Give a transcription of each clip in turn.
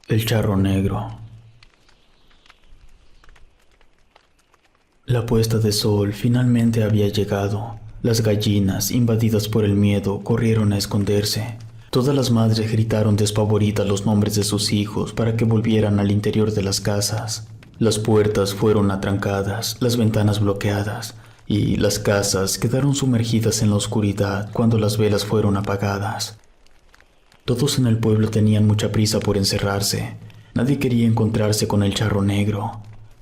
El charro negro. La puesta de sol finalmente había llegado. Las gallinas, invadidas por el miedo, corrieron a esconderse. Todas las madres gritaron despavoridas los nombres de sus hijos para que volvieran al interior de las casas. Las puertas fueron atrancadas, las ventanas bloqueadas, y las casas quedaron sumergidas en la oscuridad cuando las velas fueron apagadas. Todos en el pueblo tenían mucha prisa por encerrarse. Nadie quería encontrarse con el charro negro.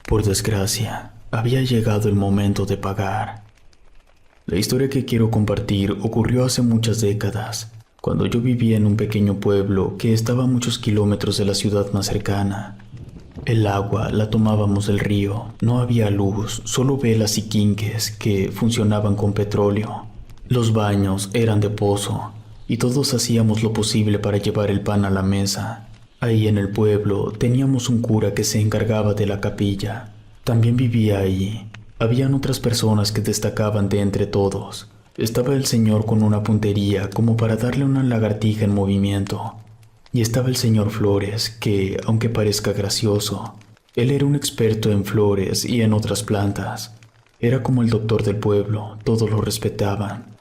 Por desgracia, había llegado el momento de pagar. La historia que quiero compartir ocurrió hace muchas décadas, cuando yo vivía en un pequeño pueblo que estaba a muchos kilómetros de la ciudad más cercana. El agua la tomábamos del río, no había luz, solo velas y quinques que funcionaban con petróleo. Los baños eran de pozo, y todos hacíamos lo posible para llevar el pan a la mesa. Ahí en el pueblo teníamos un cura que se encargaba de la capilla. También vivía ahí. Habían otras personas que destacaban de entre todos. Estaba el señor con una puntería como para darle una lagartija en movimiento. Y estaba el señor Flores, que, aunque parezca gracioso, él era un experto en flores y en otras plantas. Era como el doctor del pueblo, todos lo respetaban.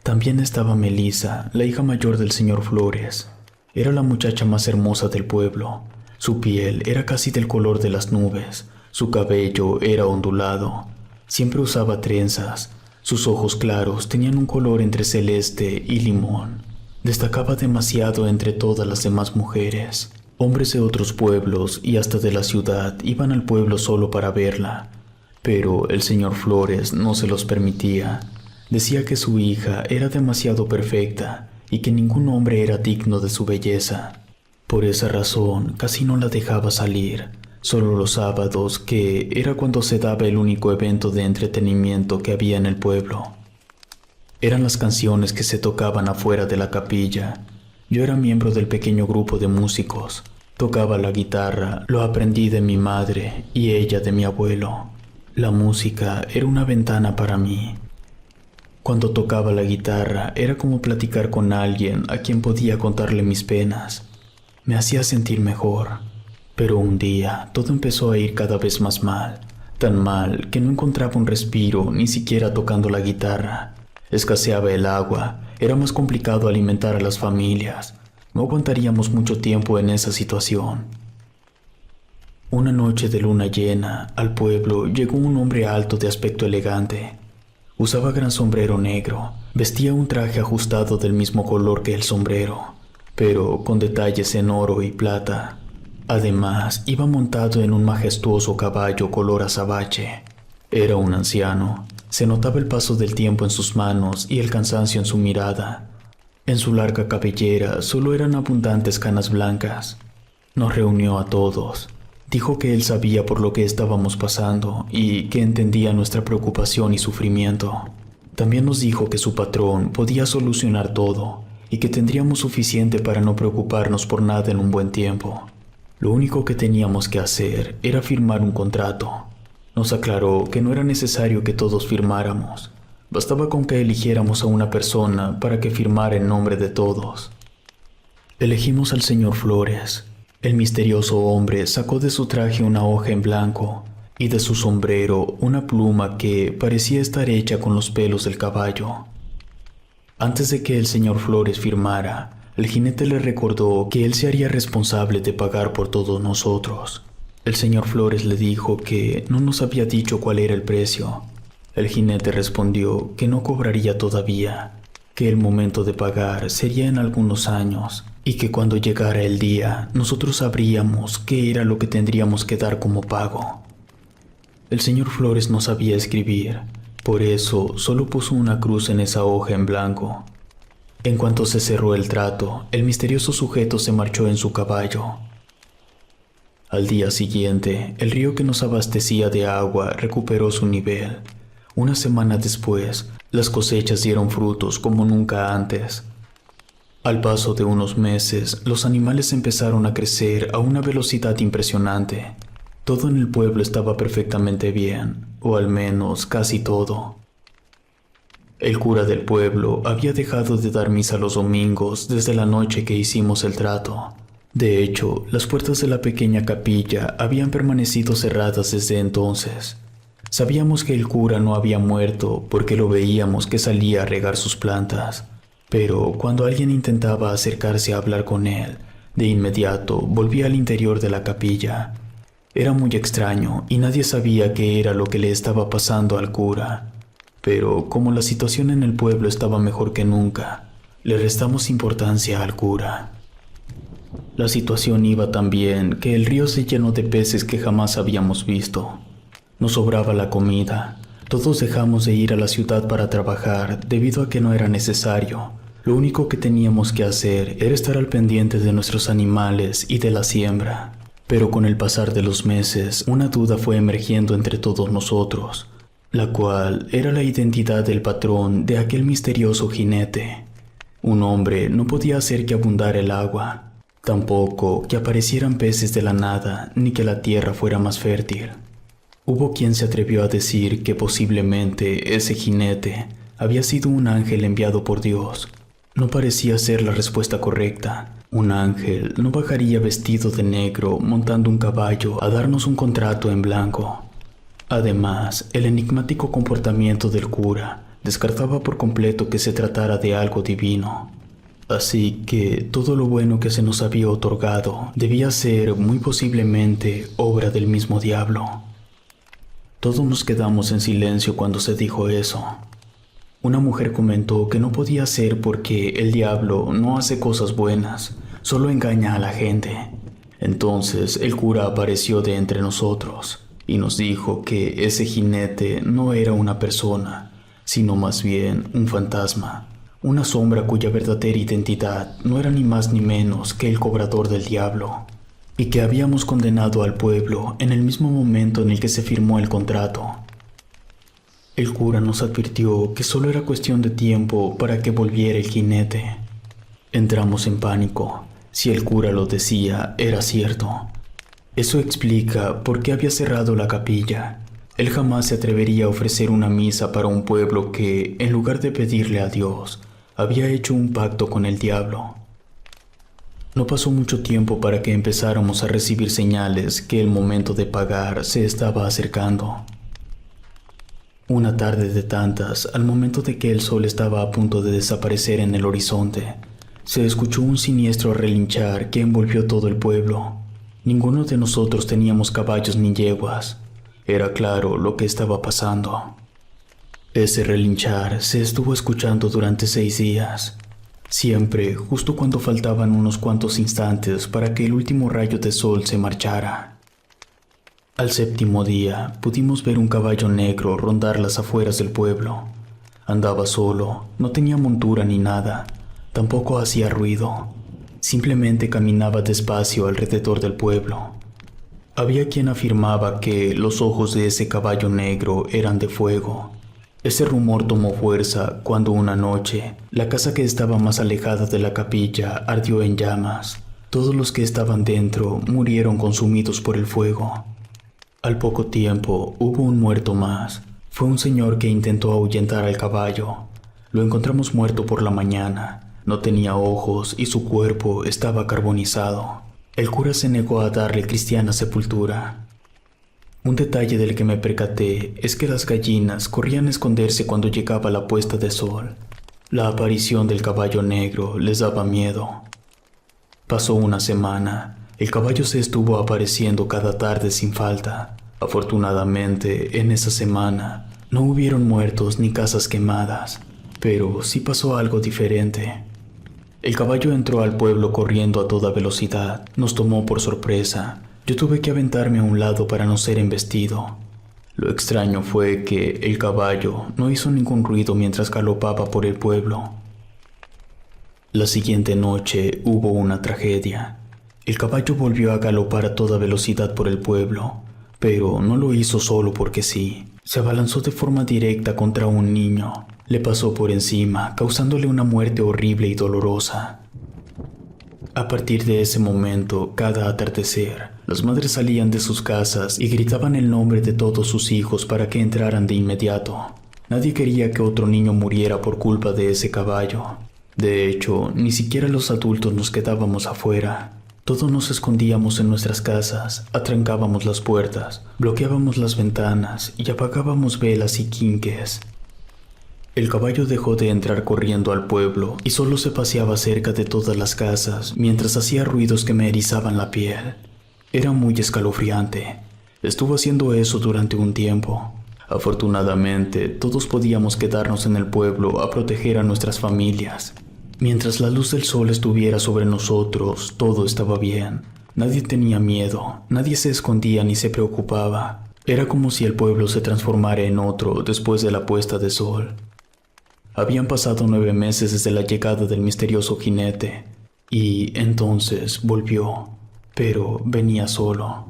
También estaba Melisa, la hija mayor del señor Flores. Era la muchacha más hermosa del pueblo. Su piel era casi del color de las nubes. Su cabello era ondulado. Siempre usaba trenzas. Sus ojos claros tenían un color entre celeste y limón. Destacaba demasiado entre todas las demás mujeres. Hombres de otros pueblos y hasta de la ciudad iban al pueblo solo para verla. Pero el señor Flores no se los permitía. Decía que su hija era demasiado perfecta y que ningún hombre era digno de su belleza. Por esa razón, casi no la dejaba salir, solo los sábados, que era cuando se daba el único evento de entretenimiento que había en el pueblo. Eran las canciones que se tocaban afuera de la capilla. Yo era miembro del pequeño grupo de músicos. Tocaba la guitarra, lo aprendí de mi madre y ella de mi abuelo. La música era una ventana para mí. Cuando tocaba la guitarra era como platicar con alguien a quien podía contarle mis penas. Me hacía sentir mejor. Pero un día todo empezó a ir cada vez más mal, tan mal que no encontraba un respiro ni siquiera tocando la guitarra. Escaseaba el agua, era más complicado alimentar a las familias. No aguantaríamos mucho tiempo en esa situación. Una noche de luna llena, al pueblo llegó un hombre alto de aspecto elegante. Usaba gran sombrero negro, vestía un traje ajustado del mismo color que el sombrero, pero con detalles en oro y plata. Además, iba montado en un majestuoso caballo color azabache. Era un anciano. Se notaba el paso del tiempo en sus manos y el cansancio en su mirada. En su larga cabellera solo eran abundantes canas blancas. Nos reunió a todos. Dijo que él sabía por lo que estábamos pasando y que entendía nuestra preocupación y sufrimiento. También nos dijo que su patrón podía solucionar todo y que tendríamos suficiente para no preocuparnos por nada en un buen tiempo. Lo único que teníamos que hacer era firmar un contrato. Nos aclaró que no era necesario que todos firmáramos. Bastaba con que eligiéramos a una persona para que firmara en nombre de todos. Elegimos al señor Flores. El misterioso hombre sacó de su traje una hoja en blanco y de su sombrero una pluma que parecía estar hecha con los pelos del caballo. Antes de que el señor Flores firmara, el jinete le recordó que él se haría responsable de pagar por todos nosotros. El señor Flores le dijo que no nos había dicho cuál era el precio. El jinete respondió que no cobraría todavía, que el momento de pagar sería en algunos años y que cuando llegara el día nosotros sabríamos qué era lo que tendríamos que dar como pago. El señor Flores no sabía escribir, por eso solo puso una cruz en esa hoja en blanco. En cuanto se cerró el trato, el misterioso sujeto se marchó en su caballo. Al día siguiente, el río que nos abastecía de agua recuperó su nivel. Una semana después, las cosechas dieron frutos como nunca antes. Al paso de unos meses, los animales empezaron a crecer a una velocidad impresionante. Todo en el pueblo estaba perfectamente bien, o al menos casi todo. El cura del pueblo había dejado de dar misa los domingos desde la noche que hicimos el trato. De hecho, las puertas de la pequeña capilla habían permanecido cerradas desde entonces. Sabíamos que el cura no había muerto porque lo veíamos que salía a regar sus plantas, pero cuando alguien intentaba acercarse a hablar con él, de inmediato volvía al interior de la capilla. Era muy extraño y nadie sabía qué era lo que le estaba pasando al cura. Pero como la situación en el pueblo estaba mejor que nunca, le restamos importancia al cura. La situación iba tan bien que el río se llenó de peces que jamás habíamos visto. Nos sobraba la comida. Todos dejamos de ir a la ciudad para trabajar debido a que no era necesario. Lo único que teníamos que hacer era estar al pendiente de nuestros animales y de la siembra. Pero con el pasar de los meses, una duda fue emergiendo entre todos nosotros, la cual era la identidad del patrón de aquel misterioso jinete. Un hombre no podía hacer que abundara el agua. Tampoco que aparecieran peces de la nada, ni que la tierra fuera más fértil. Hubo quien se atrevió a decir que posiblemente ese jinete había sido un ángel enviado por Dios. No parecía ser la respuesta correcta. Un ángel no bajaría vestido de negro montando un caballo a darnos un contrato en blanco. Además, el enigmático comportamiento del cura descartaba por completo que se tratara de algo divino. Así que todo lo bueno que se nos había otorgado debía ser muy posiblemente obra del mismo diablo. Todos nos quedamos en silencio cuando se dijo eso. Una mujer comentó que no podía ser porque el diablo no hace cosas buenas, solo engaña a la gente. Entonces el cura apareció de entre nosotros y nos dijo que ese jinete no era una persona, sino más bien un fantasma. Una sombra cuya verdadera identidad no era ni más ni menos que el cobrador del diablo, y que habíamos condenado al pueblo en el mismo momento en el que se firmó el contrato. El cura nos advirtió que solo era cuestión de tiempo para que volviera el jinete. Entramos en pánico. Si el cura lo decía, era cierto. Eso explica por qué había cerrado la capilla. Él jamás se atrevería a ofrecer una misa para un pueblo que, en lugar de pedirle a Dios, había hecho un pacto con el diablo. No pasó mucho tiempo para que empezáramos a recibir señales que el momento de pagar se estaba acercando. Una tarde de tantas, al momento de que el sol estaba a punto de desaparecer en el horizonte, se escuchó un siniestro relinchar que envolvió todo el pueblo. Ninguno de nosotros teníamos caballos ni yeguas. Era claro lo que estaba pasando. Ese relinchar se estuvo escuchando durante 6 días. Siempre, justo cuando faltaban unos cuantos instantes para que el último rayo de sol se marchara. Al 7º día, pudimos ver un caballo negro rondar las afueras del pueblo. Andaba solo, no tenía montura ni nada, tampoco hacía ruido. Simplemente caminaba despacio alrededor del pueblo. Había quien afirmaba que los ojos de ese caballo negro eran de fuego. Ese rumor tomó fuerza cuando una noche, la casa que estaba más alejada de la capilla ardió en llamas. Todos los que estaban dentro murieron consumidos por el fuego. Al poco tiempo hubo un muerto más. Fue un señor que intentó ahuyentar al caballo. Lo encontramos muerto por la mañana. No tenía ojos y su cuerpo estaba carbonizado. El cura se negó a darle cristiana sepultura. Un detalle del que me percaté es que las gallinas corrían a esconderse cuando llegaba la puesta de sol. La aparición del caballo negro les daba miedo. Pasó una semana. El caballo se estuvo apareciendo cada tarde sin falta. Afortunadamente, en esa semana no hubieron muertos ni casas quemadas, pero sí pasó algo diferente. El caballo entró al pueblo corriendo a toda velocidad. Nos tomó por sorpresa. Yo tuve que aventarme a un lado para no ser embestido. Lo extraño fue que el caballo no hizo ningún ruido mientras galopaba por el pueblo. La siguiente noche hubo una tragedia. El caballo volvió a galopar a toda velocidad por el pueblo, pero no lo hizo solo porque sí. Se abalanzó de forma directa contra un niño. Le pasó por encima, causándole una muerte horrible y dolorosa. A partir de ese momento, cada atardecer, las madres salían de sus casas y gritaban el nombre de todos sus hijos para que entraran de inmediato. Nadie quería que otro niño muriera por culpa de ese caballo. De hecho, ni siquiera los adultos nos quedábamos afuera. Todos nos escondíamos en nuestras casas, atrancábamos las puertas, bloqueábamos las ventanas y apagábamos velas y quinques. El caballo dejó de entrar corriendo al pueblo y solo se paseaba cerca de todas las casas mientras hacía ruidos que me erizaban la piel. Era muy escalofriante. Estuvo haciendo eso durante un tiempo. Afortunadamente, todos podíamos quedarnos en el pueblo a proteger a nuestras familias. Mientras la luz del sol estuviera sobre nosotros, todo estaba bien. Nadie tenía miedo, nadie se escondía ni se preocupaba. Era como si el pueblo se transformara en otro después de la puesta de sol. Habían pasado 9 meses desde la llegada del misterioso jinete, y entonces volvió, pero venía solo.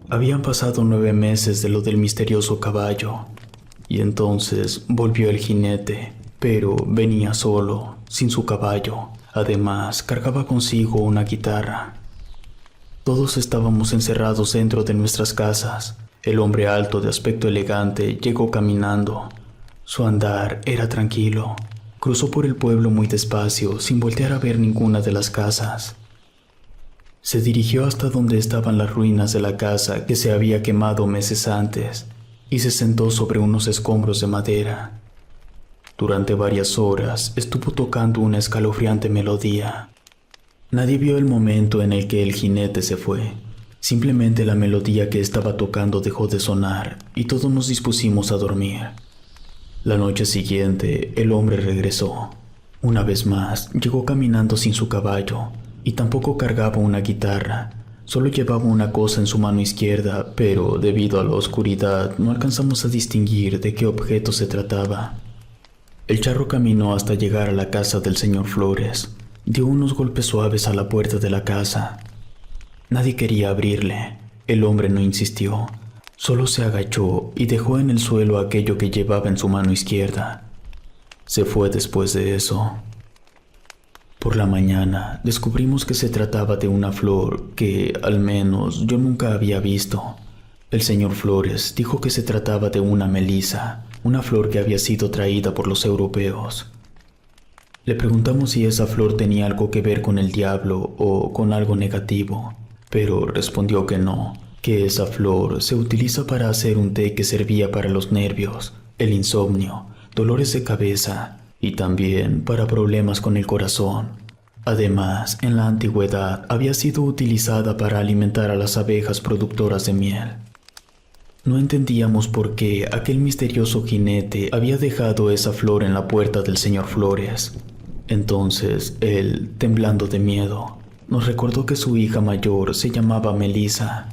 Habían pasado 9 meses de lo del misterioso caballo, y entonces volvió el jinete, pero venía solo, sin su caballo. Además, cargaba consigo una guitarra. Todos estábamos encerrados dentro de nuestras casas. El hombre alto de aspecto elegante llegó caminando. Su andar era tranquilo. Cruzó por el pueblo muy despacio, sin voltear a ver ninguna de las casas. Se dirigió hasta donde estaban las ruinas de la casa que se había quemado meses antes, y se sentó sobre unos escombros de madera. Durante varias horas estuvo tocando una escalofriante melodía. Nadie vio el momento en el que el jinete se fue. Simplemente la melodía que estaba tocando dejó de sonar y todos nos dispusimos a dormir. La noche siguiente, el hombre regresó. Una vez más, llegó caminando sin su caballo y tampoco cargaba una guitarra. Solo llevaba una cosa en su mano izquierda, pero debido a la oscuridad no alcanzamos a distinguir de qué objeto se trataba. El charro caminó hasta llegar a la casa del señor Flores. Dio unos golpes suaves a la puerta de la casa. Nadie quería abrirle. El hombre no insistió. Solo se agachó y dejó en el suelo aquello que llevaba en su mano izquierda. Se fue después de eso. Por la mañana descubrimos que se trataba de una flor que, al menos, yo nunca había visto. El señor Flores dijo que se trataba de una melisa, una flor que había sido traída por los europeos. Le preguntamos si esa flor tenía algo que ver con el diablo o con algo negativo, pero respondió que no, que esa flor se utiliza para hacer un té que servía para los nervios, el insomnio, dolores de cabeza y también para problemas con el corazón. Además, en la antigüedad había sido utilizada para alimentar a las abejas productoras de miel. No entendíamos por qué aquel misterioso jinete había dejado esa flor en la puerta del señor Flores. Entonces él, temblando de miedo, nos recordó que su hija mayor se llamaba Melisa.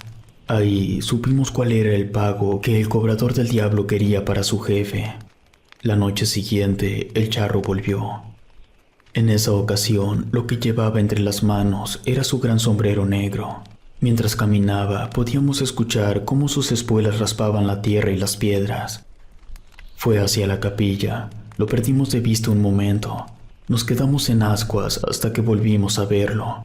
Ahí supimos cuál era el pago que el cobrador del diablo quería para su jefe. La noche siguiente, el charro volvió. En esa ocasión, lo que llevaba entre las manos era su gran sombrero negro. Mientras caminaba, podíamos escuchar cómo sus espuelas raspaban la tierra y las piedras. Fue hacia la capilla. Lo perdimos de vista un momento. Nos quedamos en ascuas hasta que volvimos a verlo.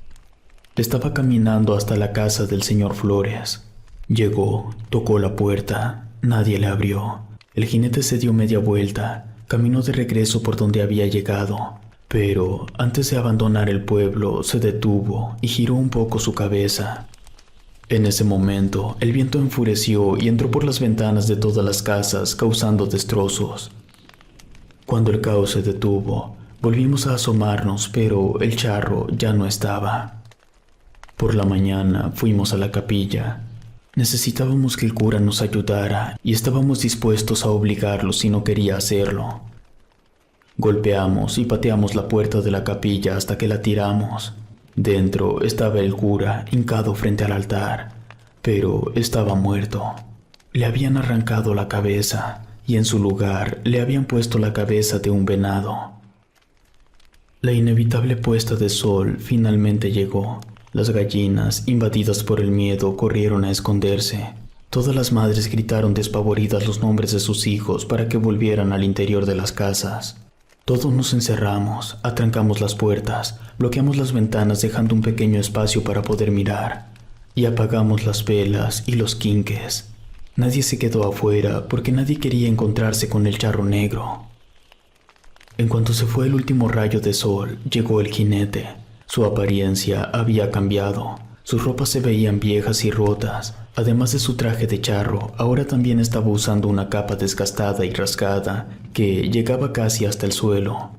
Estaba caminando hasta la casa del señor Flores. Llegó, tocó la puerta. Nadie le abrió. El jinete se dio media vuelta. Caminó de regreso por donde había llegado. Pero antes de abandonar el pueblo, se detuvo y giró un poco su cabeza. En ese momento, el viento enfureció y entró por las ventanas de todas las casas, causando destrozos. Cuando el caos se detuvo, volvimos a asomarnos, pero el charro ya no estaba. Por la mañana fuimos a la capilla. Necesitábamos que el cura nos ayudara y estábamos dispuestos a obligarlo si no quería hacerlo. Golpeamos y pateamos la puerta de la capilla hasta que la tiramos. Dentro estaba el cura hincado frente al altar, pero estaba muerto. Le habían arrancado la cabeza y en su lugar le habían puesto la cabeza de un venado. La inevitable puesta de sol finalmente llegó. Las gallinas, invadidas por el miedo, corrieron a esconderse. Todas las madres gritaron despavoridas los nombres de sus hijos para que volvieran al interior de las casas. Todos nos encerramos, atrancamos las puertas, bloqueamos las ventanas dejando un pequeño espacio para poder mirar, y apagamos las velas y los quinques. Nadie se quedó afuera porque nadie quería encontrarse con el charro negro. En cuanto se fue el último rayo de sol, llegó el jinete. Su apariencia había cambiado. Sus ropas se veían viejas y rotas. Además de su traje de charro, ahora también estaba usando una capa desgastada y rasgada que llegaba casi hasta el suelo.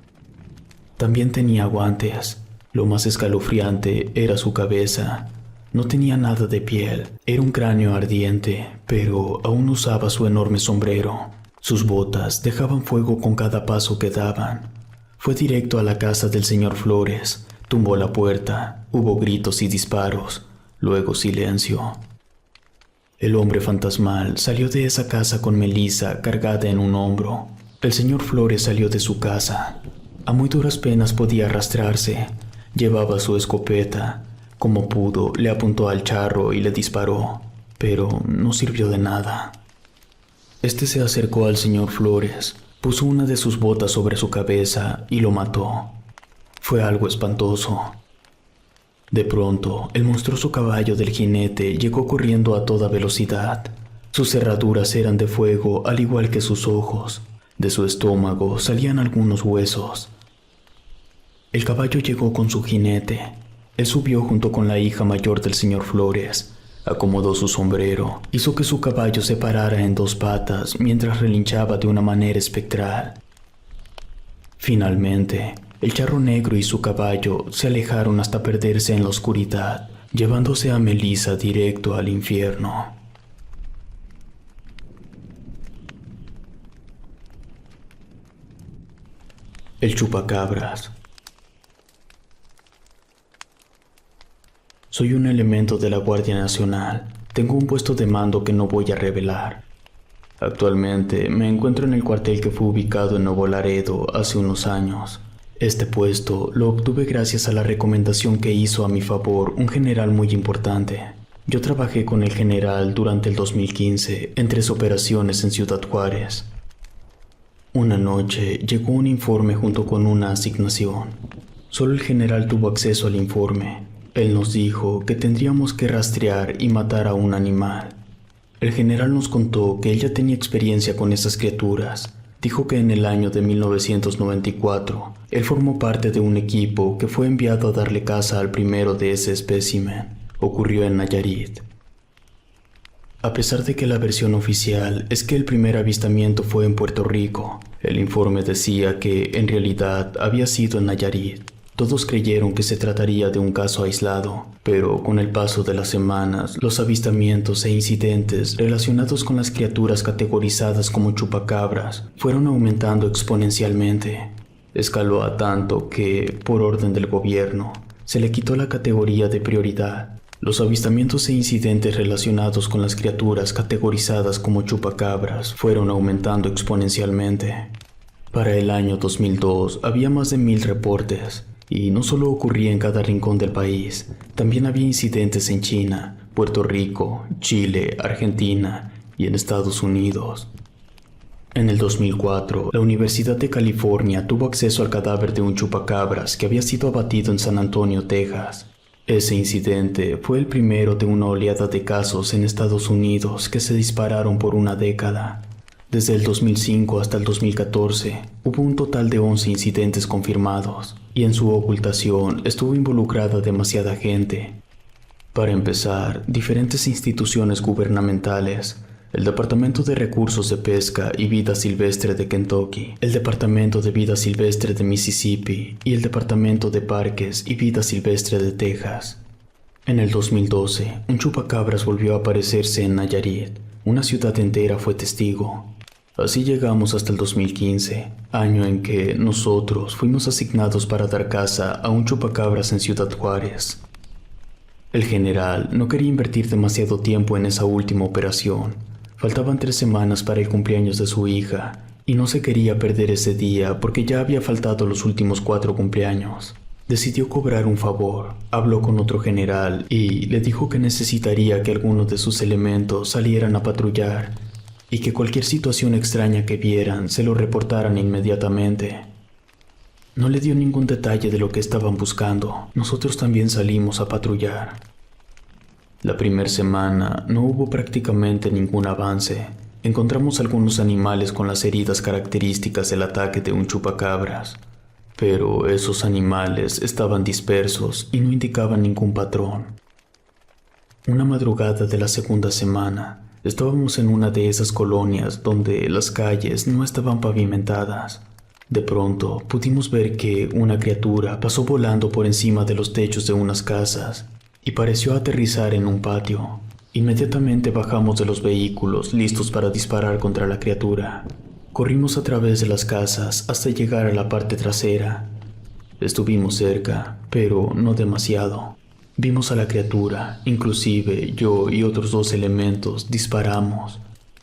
También tenía guantes. Lo más escalofriante era su cabeza. No tenía nada de piel, era un cráneo ardiente, pero aún usaba su enorme sombrero. Sus botas dejaban fuego con cada paso que daban. Fue directo a la casa del señor Flores, tumbó la puerta, hubo gritos y disparos, luego silencio. El hombre fantasmal salió de esa casa con Melissa cargada en un hombro. El señor Flores salió de su casa. A muy duras penas podía arrastrarse, llevaba su escopeta. Como pudo, le apuntó al charro y le disparó, pero no sirvió de nada. Este se acercó al señor Flores, puso una de sus botas sobre su cabeza y lo mató. Fue algo espantoso. De pronto, el monstruoso caballo del jinete llegó corriendo a toda velocidad. Sus cerraduras eran de fuego, al igual que sus ojos. De su estómago salían algunos huesos. El caballo llegó con su jinete. Él subió junto con la hija mayor del señor Flores, acomodó su sombrero, hizo que su caballo se parara en dos patas mientras relinchaba de una manera espectral. Finalmente, el charro negro y su caballo se alejaron hasta perderse en la oscuridad, llevándose a Melissa directo al infierno. El chupacabras. Soy un elemento de la Guardia Nacional. Tengo un puesto de mando que no voy a revelar. Actualmente me encuentro en el cuartel que fue ubicado en Nuevo Laredo hace unos años. Este puesto lo obtuve gracias a la recomendación que hizo a mi favor un general muy importante. Yo trabajé con el general durante el 2015 en 3 operaciones en Ciudad Juárez. Una noche llegó un informe junto con una asignación. Solo el general tuvo acceso al informe. Él nos dijo que tendríamos que rastrear y matar a un animal. El general nos contó que él ya tenía experiencia con esas criaturas. Dijo que en el año de 1994, él formó parte de un equipo que fue enviado a darle caza al primero de ese espécimen. Ocurrió en Nayarit. A pesar de que la versión oficial es que el primer avistamiento fue en Puerto Rico, el informe decía que en realidad había sido en Nayarit. Todos creyeron que se trataría de un caso aislado, pero con el paso de las semanas, los avistamientos e incidentes relacionados con las criaturas categorizadas como chupacabras fueron aumentando exponencialmente. Escaló a tanto que, por orden del gobierno, se le quitó la categoría de prioridad. Los avistamientos e incidentes relacionados con las criaturas categorizadas como chupacabras fueron aumentando exponencialmente. Para el año 2002 había más de 1000 reportes. Y no solo ocurría en cada rincón del país, también había incidentes en China, Puerto Rico, Chile, Argentina y en Estados Unidos. En el 2004, la Universidad de California tuvo acceso al cadáver de un chupacabras que había sido abatido en San Antonio, Texas. Ese incidente fue el primero de una oleada de casos en Estados Unidos que se dispararon por una década. Desde el 2005 hasta el 2014, hubo un total de 11 incidentes confirmados, y en su ocultación estuvo involucrada demasiada gente. Para empezar, diferentes instituciones gubernamentales, el Departamento de Recursos de Pesca y Vida Silvestre de Kentucky, el Departamento de Vida Silvestre de Mississippi y el Departamento de Parques y Vida Silvestre de Texas. En el 2012, un chupacabras volvió a aparecerse en Nayarit. Una ciudad entera fue testigo. Así llegamos hasta el 2015, año en que nosotros fuimos asignados para dar caza a un chupacabras en Ciudad Juárez. El general no quería invertir demasiado tiempo en esa última operación. Faltaban 3 semanas para el cumpleaños de su hija, y no se quería perder ese día porque ya había faltado los últimos 4 cumpleaños. Decidió cobrar un favor, habló con otro general y le dijo que necesitaría que algunos de sus elementos salieran a patrullar y que cualquier situación extraña que vieran se lo reportaran inmediatamente. No le dio ningún detalle de lo que estaban buscando. Nosotros también salimos a patrullar. La primera semana no hubo prácticamente ningún avance. Encontramos algunos animales con las heridas características del ataque de un chupacabras, pero esos animales estaban dispersos y no indicaban ningún patrón. Una madrugada de la segunda semana, estábamos en una de esas colonias donde las calles no estaban pavimentadas. De pronto pudimos ver que una criatura pasó volando por encima de los techos de unas casas y pareció aterrizar en un patio. Inmediatamente bajamos de los vehículos listos para disparar contra la criatura. Corrimos a través de las casas hasta llegar a la parte trasera. Estuvimos cerca, pero no demasiado. Vimos a la criatura, inclusive yo y otros 2 elementos disparamos.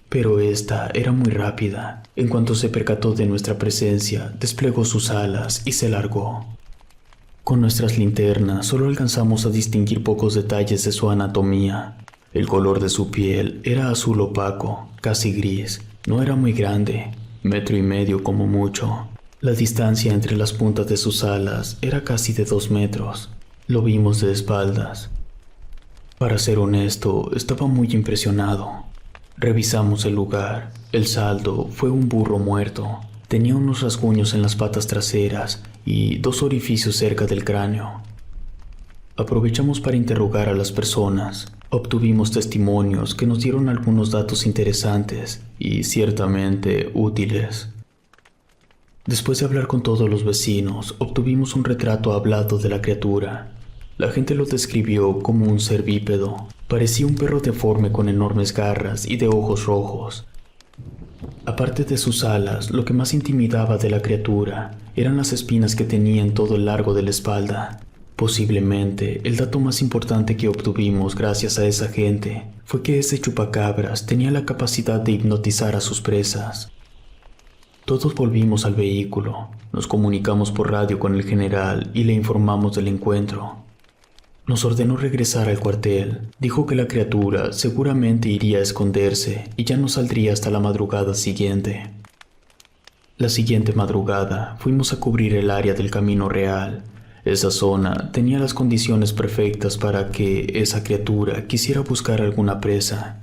Pero esta era muy rápida. En cuanto se percató de nuestra presencia, desplegó sus alas y se largó. Con nuestras linternas solo alcanzamos a distinguir pocos detalles de su anatomía. El color de su piel era azul opaco, casi gris. No era muy grande, 1,5 metros como mucho. La distancia entre las puntas de sus alas era casi de 2 metros. Lo vimos de espaldas. Para ser honesto, estaba muy impresionado. Revisamos el lugar. El saldo fue un burro muerto. Tenía unos rasguños en las patas traseras y 2 orificios cerca del cráneo. Aprovechamos para interrogar a las personas. Obtuvimos testimonios que nos dieron algunos datos interesantes y ciertamente útiles. Después de hablar con todos los vecinos, obtuvimos un retrato hablado de la criatura. La gente lo describió como un ser bípedo. Parecía un perro deforme con enormes garras y de ojos rojos. Aparte de sus alas, lo que más intimidaba de la criatura eran las espinas que tenía en todo el largo de la espalda. Posiblemente, el dato más importante que obtuvimos gracias a esa gente fue que ese chupacabras tenía la capacidad de hipnotizar a sus presas. Todos volvimos al vehículo, nos comunicamos por radio con el general y le informamos del encuentro. Nos ordenó regresar al cuartel. Dijo que la criatura seguramente iría a esconderse y ya no saldría hasta la madrugada siguiente. La siguiente madrugada fuimos a cubrir el área del Camino Real. Esa zona tenía las condiciones perfectas para que esa criatura quisiera buscar alguna presa.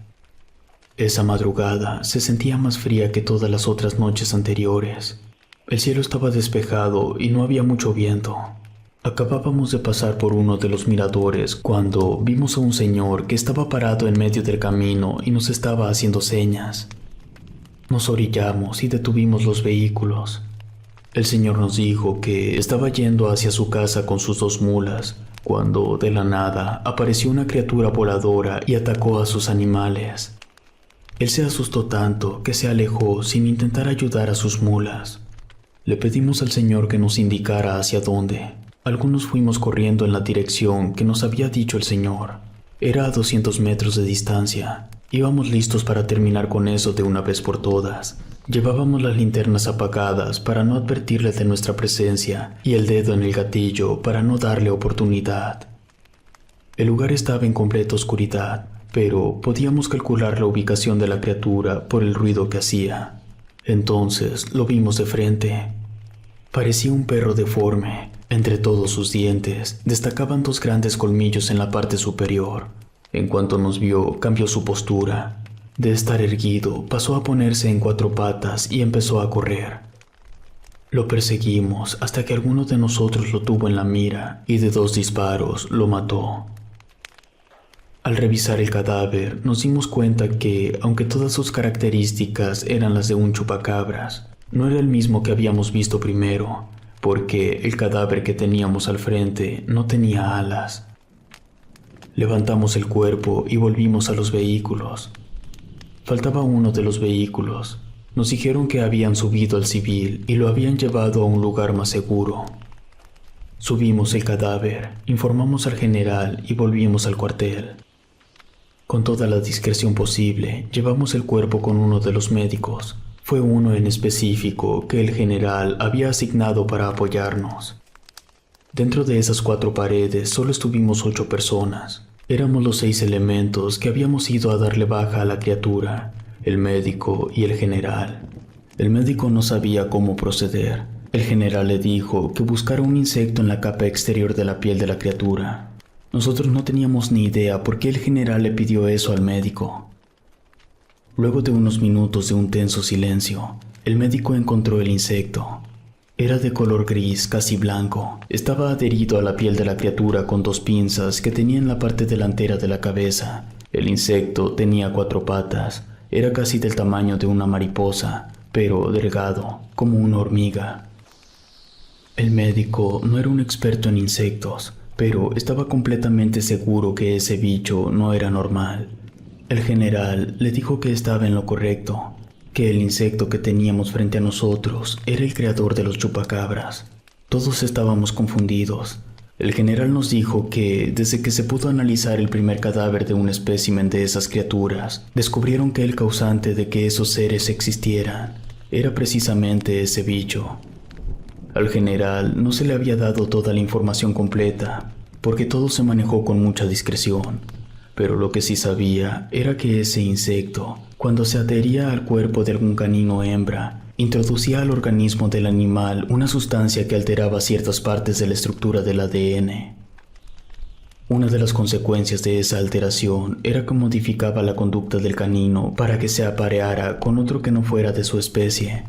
Esa madrugada se sentía más fría que todas las otras noches anteriores. El cielo estaba despejado y no había mucho viento. Acabábamos de pasar por uno de los miradores cuando vimos a un señor que estaba parado en medio del camino y nos estaba haciendo señas. Nos orillamos y detuvimos los vehículos. El señor nos dijo que estaba yendo hacia su casa con sus 2 mulas, cuando de la nada apareció una criatura voladora y atacó a sus animales. Él se asustó tanto que se alejó sin intentar ayudar a sus mulas. Le pedimos al señor que nos indicara hacia dónde. Algunos fuimos corriendo en la dirección que nos había dicho el señor. Era a 200 metros de distancia. Íbamos listos para terminar con eso de una vez por todas. Llevábamos las linternas apagadas para no advertirle de nuestra presencia y el dedo en el gatillo para no darle oportunidad. El lugar estaba en completa oscuridad, pero podíamos calcular la ubicación de la criatura por el ruido que hacía. Entonces lo vimos de frente. Parecía un perro deforme. Entre todos sus dientes destacaban 2 grandes colmillos en la parte superior. En cuanto nos vio, cambió su postura. De estar erguido, pasó a ponerse en 4 patas y empezó a correr. Lo perseguimos hasta que alguno de nosotros lo tuvo en la mira y de 2 disparos lo mató. Al revisar el cadáver, nos dimos cuenta que, aunque todas sus características eran las de un chupacabras, no era el mismo que habíamos visto primero, porque el cadáver que teníamos al frente no tenía alas. Levantamos el cuerpo y volvimos a los vehículos. Faltaba uno de los vehículos. Nos dijeron que habían subido al civil y lo habían llevado a un lugar más seguro. Subimos el cadáver, informamos al general y volvimos al cuartel. Con toda la discreción posible, llevamos el cuerpo con uno de los médicos. Fue uno en específico que el general había asignado para apoyarnos. Dentro de esas 4 paredes solo estuvimos 8 personas. Éramos los 6 elementos que habíamos ido a darle baja a la criatura, el médico y el general. El médico no sabía cómo proceder. El general le dijo que buscara un insecto en la capa exterior de la piel de la criatura. Nosotros no teníamos ni idea por qué el general le pidió eso al médico. Luego de unos minutos de un tenso silencio, el médico encontró el insecto. Era de color gris, casi blanco. Estaba adherido a la piel de la criatura con 2 pinzas que tenía en la parte delantera de la cabeza. El insecto tenía 4 patas. Era casi del tamaño de una mariposa, pero delgado, como una hormiga. El médico no era un experto en insectos, pero estaba completamente seguro que ese bicho no era normal. El general le dijo que estaba en lo correcto, que el insecto que teníamos frente a nosotros era el creador de los chupacabras. Todos estábamos confundidos. El general nos dijo que, desde que se pudo analizar el primer cadáver de un espécimen de esas criaturas, descubrieron que el causante de que esos seres existieran era precisamente ese bicho. Al general no se le había dado toda la información completa, porque todo se manejó con mucha discreción. Pero lo que sí sabía era que ese insecto, cuando se adhería al cuerpo de algún canino hembra, introducía al organismo del animal una sustancia que alteraba ciertas partes de la estructura del ADN. Una de las consecuencias de esa alteración era que modificaba la conducta del canino para que se apareara con otro que no fuera de su especie.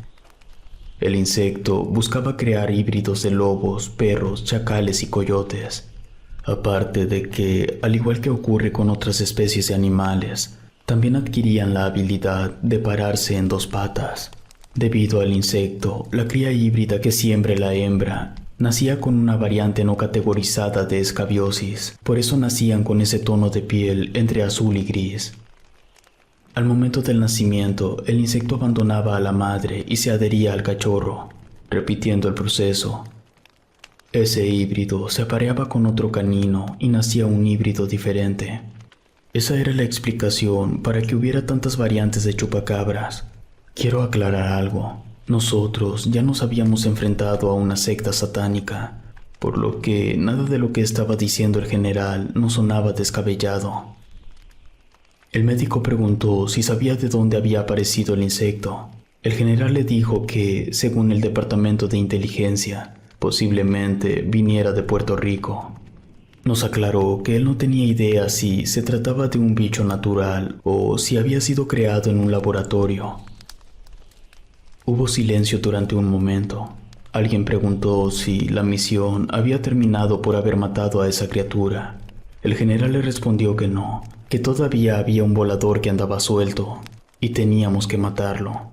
El insecto buscaba crear híbridos de lobos, perros, chacales y coyotes. Aparte de que, al igual que ocurre con otras especies de animales, también adquirían la habilidad de pararse en 2 patas. Debido al insecto, la cría híbrida que siembre la hembra nacía con una variante no categorizada de escabiosis, por eso nacían con ese tono de piel entre azul y gris. Al momento del nacimiento, el insecto abandonaba a la madre y se adhería al cachorro, repitiendo el proceso. Ese híbrido se apareaba con otro canino y nacía un híbrido diferente. Esa era la explicación para que hubiera tantas variantes de chupacabras. Quiero aclarar algo. Nosotros ya nos habíamos enfrentado a una secta satánica, por lo que nada de lo que estaba diciendo el general nos sonaba descabellado. El médico preguntó si sabía de dónde había aparecido el insecto. El general le dijo que, según el Departamento de Inteligencia, posiblemente viniera de Puerto Rico. Nos aclaró que él no tenía idea si se trataba de un bicho natural o si había sido creado en un laboratorio. Hubo silencio durante un momento. Alguien preguntó si la misión había terminado por haber matado a esa criatura. El general le respondió que no, que todavía había un volador que andaba suelto y teníamos que matarlo.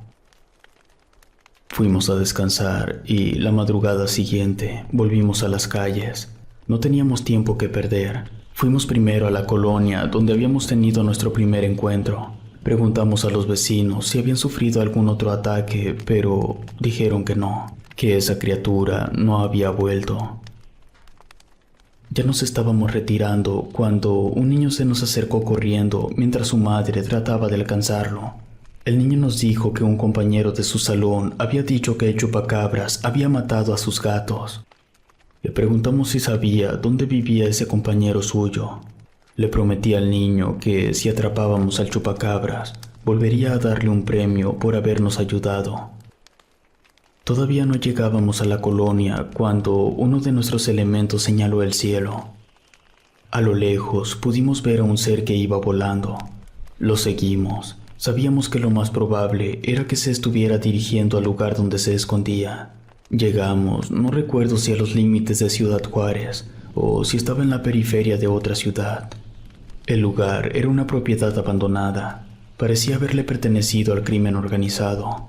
Fuimos a descansar y la madrugada siguiente volvimos a las calles. No teníamos tiempo que perder. Fuimos primero a la colonia donde habíamos tenido nuestro primer encuentro. Preguntamos a los vecinos si habían sufrido algún otro ataque, pero dijeron que no, que esa criatura no había vuelto. Ya nos estábamos retirando cuando un niño se nos acercó corriendo mientras su madre trataba de alcanzarlo. El niño nos dijo que un compañero de su salón había dicho que el chupacabras había matado a sus gatos. Le preguntamos si sabía dónde vivía ese compañero suyo. Le prometí al niño que si atrapábamos al chupacabras, volvería a darle un premio por habernos ayudado. Todavía no llegábamos a la colonia cuando uno de nuestros elementos señaló el cielo. A lo lejos pudimos ver a un ser que iba volando. Lo seguimos. Sabíamos que lo más probable era que se estuviera dirigiendo al lugar donde se escondía. Llegamos, no recuerdo si a los límites de Ciudad Juárez o si estaba en la periferia de otra ciudad. El lugar era una propiedad abandonada. Parecía haberle pertenecido al crimen organizado.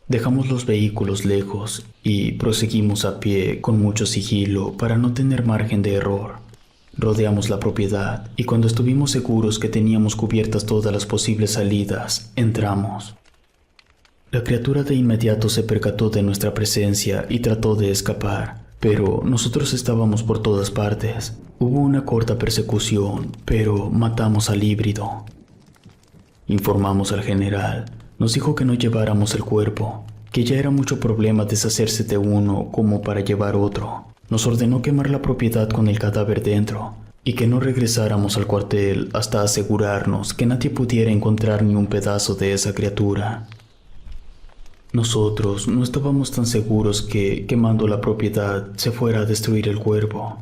Dejamos los vehículos lejos y proseguimos a pie con mucho sigilo para no tener margen de error. Rodeamos la propiedad y cuando estuvimos seguros que teníamos cubiertas todas las posibles salidas, entramos. La criatura de inmediato se percató de nuestra presencia y trató de escapar, pero nosotros estábamos por todas partes. Hubo una corta persecución, pero matamos al híbrido. Informamos al general. Nos dijo que no lleváramos el cuerpo, que ya era mucho problema deshacerse de uno como para llevar otro. Nos ordenó quemar la propiedad con el cadáver dentro y que no regresáramos al cuartel hasta asegurarnos que nadie pudiera encontrar ni un pedazo de esa criatura. Nosotros no estábamos tan seguros que quemando la propiedad se fuera a destruir el cuerpo.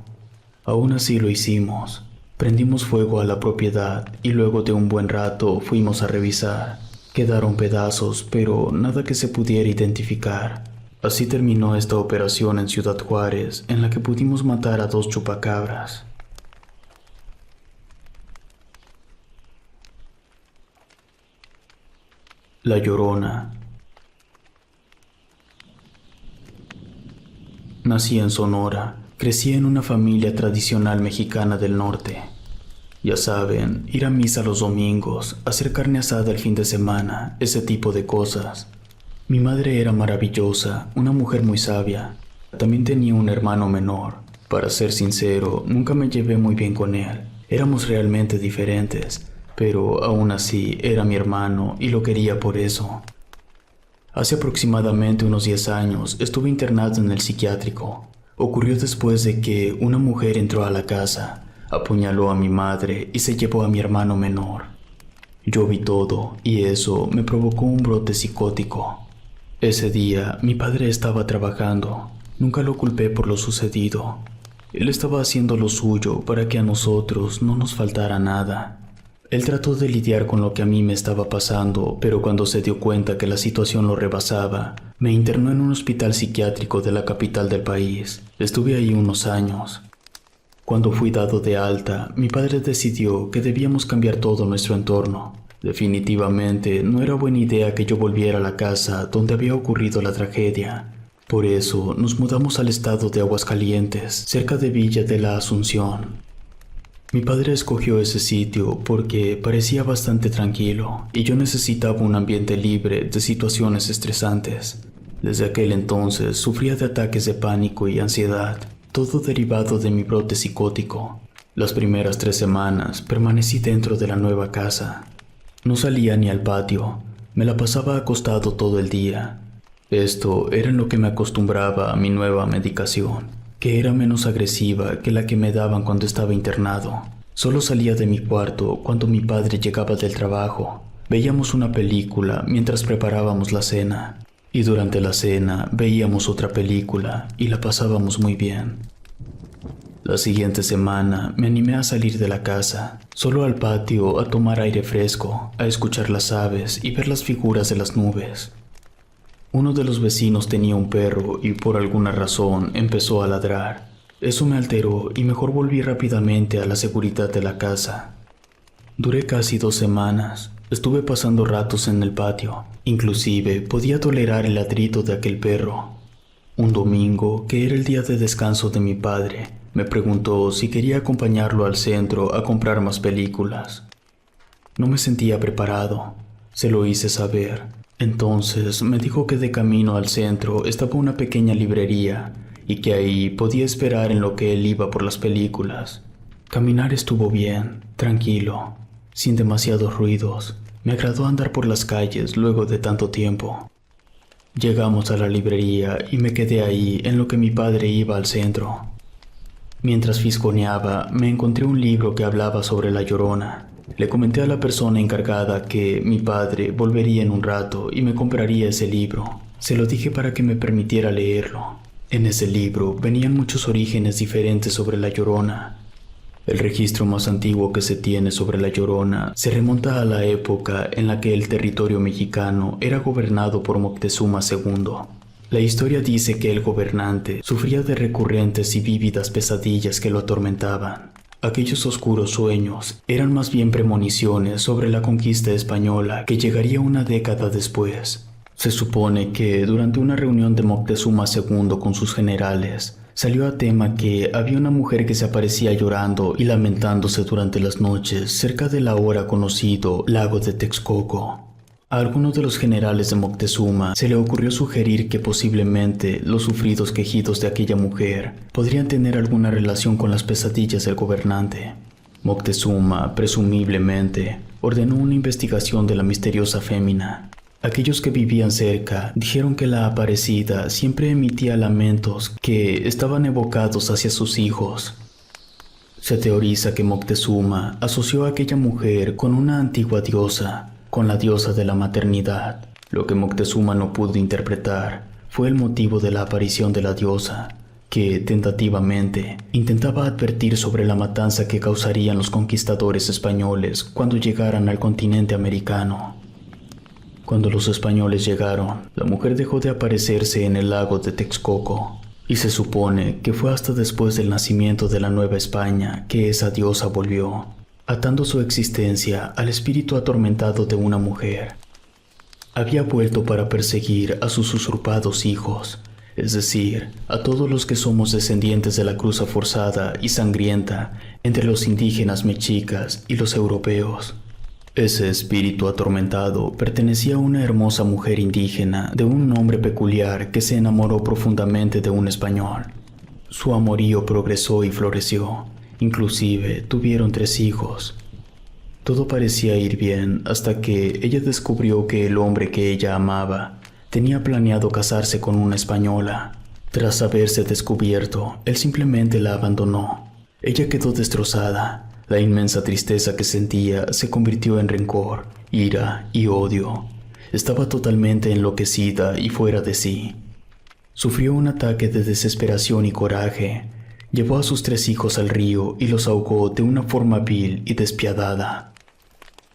Aún así lo hicimos. Prendimos fuego a la propiedad y luego de un buen rato fuimos a revisar. Quedaron pedazos, pero nada que se pudiera identificar. Así terminó esta operación en Ciudad Juárez, en la que pudimos matar a 2 chupacabras. La Llorona. Nací en Sonora. Crecí en una familia tradicional mexicana del norte. Ya saben, ir a misa los domingos, hacer carne asada el fin de semana, ese tipo de cosas. Mi madre era maravillosa, una mujer muy sabia. También tenía un hermano menor. Para ser sincero, nunca me llevé muy bien con él. Éramos realmente diferentes, pero aún así era mi hermano y lo quería por eso. Hace aproximadamente unos 10 años estuve internado en el psiquiátrico. Ocurrió después de que una mujer entró a la casa, apuñaló a mi madre y se llevó a mi hermano menor. Yo vi todo y eso me provocó un brote psicótico. Ese día mi padre estaba trabajando. Nunca lo culpé por lo sucedido. Él estaba haciendo lo suyo para que a nosotros no nos faltara nada. Él trató de lidiar con lo que a mí me estaba pasando, pero cuando se dio cuenta que la situación lo rebasaba, me internó en un hospital psiquiátrico de la capital del país. Estuve ahí unos años. Cuando fui dado de alta, mi padre decidió que debíamos cambiar todo nuestro entorno. Definitivamente no era buena idea que yo volviera a la casa donde había ocurrido la tragedia. Por eso nos mudamos al estado de Aguascalientes, cerca de Villa de la Asunción. Mi padre escogió ese sitio porque parecía bastante tranquilo y yo necesitaba un ambiente libre de situaciones estresantes. Desde aquel entonces sufría de ataques de pánico y ansiedad, todo derivado de mi brote psicótico. Las primeras 3 semanas permanecí dentro de la nueva casa. No salía ni al patio, me la pasaba acostado todo el día. Esto era en lo que me acostumbraba a mi nueva medicación, que era menos agresiva que la que me daban cuando estaba internado. Solo salía de mi cuarto cuando mi padre llegaba del trabajo. Veíamos una película mientras preparábamos la cena, y durante la cena veíamos otra película y la pasábamos muy bien. La siguiente semana me animé a salir de la casa, solo al patio a tomar aire fresco, a escuchar las aves y ver las figuras de las nubes. Uno de los vecinos tenía un perro y por alguna razón empezó a ladrar. Eso me alteró y mejor volví rápidamente a la seguridad de la casa. Duré casi 2 semanas. Estuve pasando ratos en el patio. Inclusive podía tolerar el ladrido de aquel perro. Un domingo, que era el día de descanso de mi padre, me preguntó si quería acompañarlo al centro a comprar más películas. No me sentía preparado. Se lo hice saber. Entonces me dijo que de camino al centro estaba una pequeña librería y que ahí podía esperar en lo que él iba por las películas. Caminar estuvo bien, tranquilo, sin demasiados ruidos. Me agradó andar por las calles luego de tanto tiempo. Llegamos a la librería y me quedé ahí en lo que mi padre iba al centro. Mientras fisgoneaba, me encontré un libro que hablaba sobre la Llorona. Le comenté a la persona encargada que mi padre volvería en un rato y me compraría ese libro. Se lo dije para que me permitiera leerlo. En ese libro venían muchos orígenes diferentes sobre la Llorona. El registro más antiguo que se tiene sobre la Llorona se remonta a la época en la que el territorio mexicano era gobernado por Moctezuma II. La historia dice que el gobernante sufría de recurrentes y vívidas pesadillas que lo atormentaban. Aquellos oscuros sueños eran más bien premoniciones sobre la conquista española que llegaría una década después. Se supone que durante una reunión de Moctezuma II con sus generales, salió a tema que había una mujer que se aparecía llorando y lamentándose durante las noches cerca del ahora conocido lago de Texcoco. A alguno de los generales de Moctezuma se le ocurrió sugerir que posiblemente los sufridos quejidos de aquella mujer podrían tener alguna relación con las pesadillas del gobernante. Moctezuma, presumiblemente, ordenó una investigación de la misteriosa fémina. Aquellos que vivían cerca dijeron que la aparecida siempre emitía lamentos que estaban evocados hacia sus hijos. Se teoriza que Moctezuma asoció a aquella mujer con una antigua diosa, con la diosa de la maternidad. Lo que Moctezuma no pudo interpretar fue el motivo de la aparición de la diosa, que tentativamente intentaba advertir sobre la matanza que causarían los conquistadores españoles cuando llegaran al continente americano. Cuando los españoles llegaron, la mujer dejó de aparecerse en el lago de Texcoco, y se supone que fue hasta después del nacimiento de la Nueva España que esa diosa volvió, atando su existencia al espíritu atormentado de una mujer. Había vuelto para perseguir a sus usurpados hijos, es decir, a todos los que somos descendientes de la cruza forzada y sangrienta entre los indígenas mexicas y los europeos. Ese espíritu atormentado pertenecía a una hermosa mujer indígena de un nombre peculiar que se enamoró profundamente de un español. Su amorío progresó y floreció, inclusive tuvieron 3 hijos. Todo parecía ir bien hasta que ella descubrió que el hombre que ella amaba tenía planeado casarse con una española. Tras haberse descubierto, él simplemente la abandonó. Ella quedó destrozada. La inmensa tristeza que sentía se convirtió en rencor, ira y odio. Estaba totalmente enloquecida y fuera de sí. Sufrió un ataque de desesperación y coraje. Llevó a sus 3 hijos al río y los ahogó de una forma vil y despiadada.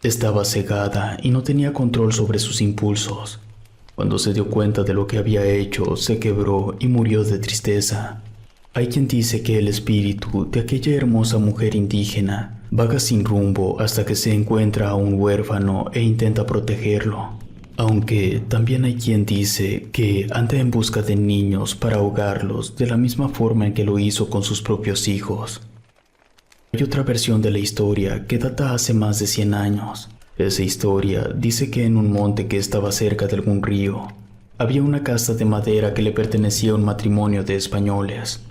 Estaba cegada y no tenía control sobre sus impulsos. Cuando se dio cuenta de lo que había hecho, se quebró y murió de tristeza. Hay quien dice que el espíritu de aquella hermosa mujer indígena vaga sin rumbo hasta que se encuentra a un huérfano e intenta protegerlo. Aunque también hay quien dice que anda en busca de niños para ahogarlos de la misma forma en que lo hizo con sus propios hijos. Hay otra versión de la historia que data hace más de 100 años. Esa historia dice que en un monte que estaba cerca de algún río, había una casa de madera que le pertenecía a un matrimonio de españoles.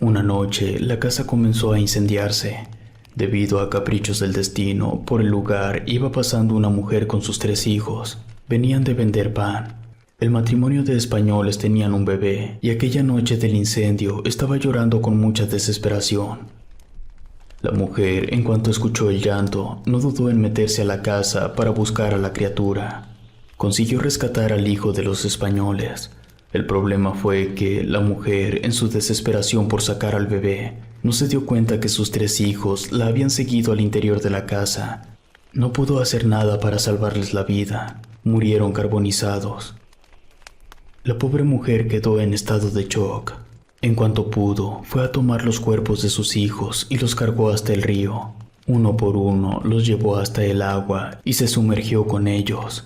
Una noche, la casa comenzó a incendiarse. Debido a caprichos del destino, por el lugar iba pasando una mujer con sus 3 hijos. Venían de vender pan. El matrimonio de españoles tenían un bebé, y aquella noche del incendio estaba llorando con mucha desesperación. La mujer, en cuanto escuchó el llanto, no dudó en meterse a la casa para buscar a la criatura. Consiguió rescatar al hijo de los españoles. El problema fue que la mujer, en su desesperación por sacar al bebé, no se dio cuenta que sus 3 hijos la habían seguido al interior de la casa. No pudo hacer nada para salvarles la vida. Murieron carbonizados. La pobre mujer quedó en estado de shock. En cuanto pudo, fue a tomar los cuerpos de sus hijos y los cargó hasta el río. Uno por uno los llevó hasta el agua y se sumergió con ellos.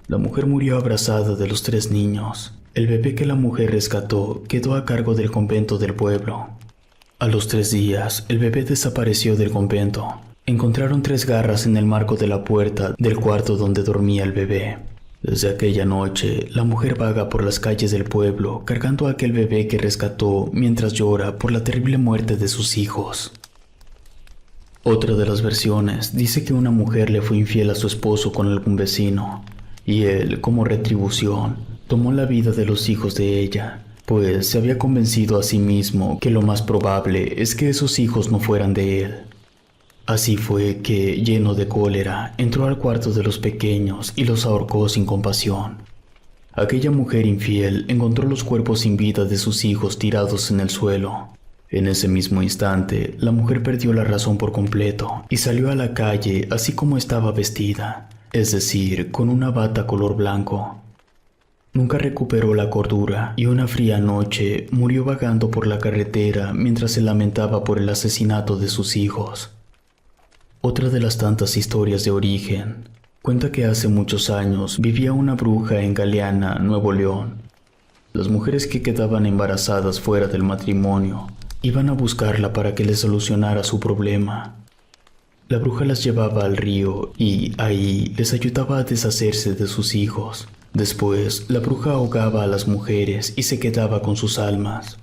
La mujer murió abrazada de los 3 niños. El bebé que la mujer rescató quedó a cargo del convento del pueblo. A los 3 días, el bebé desapareció del convento. Encontraron 3 garras en el marco de la puerta del cuarto donde dormía el bebé. Desde aquella noche, la mujer vaga por las calles del pueblo cargando a aquel bebé que rescató mientras llora por la terrible muerte de sus hijos. Otra de las versiones dice que una mujer le fue infiel a su esposo con algún vecino, y él, como retribución, tomó la vida de los hijos de ella, pues se había convencido a sí mismo que lo más probable es que esos hijos no fueran de él. Así fue que, lleno de cólera, entró al cuarto de los pequeños y los ahorcó sin compasión. Aquella mujer infiel encontró los cuerpos sin vida de sus hijos tirados en el suelo. En ese mismo instante, la mujer perdió la razón por completo y salió a la calle así como estaba vestida, es decir, con una bata color blanco. Nunca recuperó la cordura y una fría noche murió vagando por la carretera mientras se lamentaba por el asesinato de sus hijos. Otra de las tantas historias de origen cuenta que hace muchos años vivía una bruja en Galeana, Nuevo León. Las mujeres que quedaban embarazadas fuera del matrimonio iban a buscarla para que les solucionara su problema. La bruja las llevaba al río y ahí les ayudaba a deshacerse de sus hijos. Después, la bruja ahogaba a las mujeres y se quedaba con sus almas.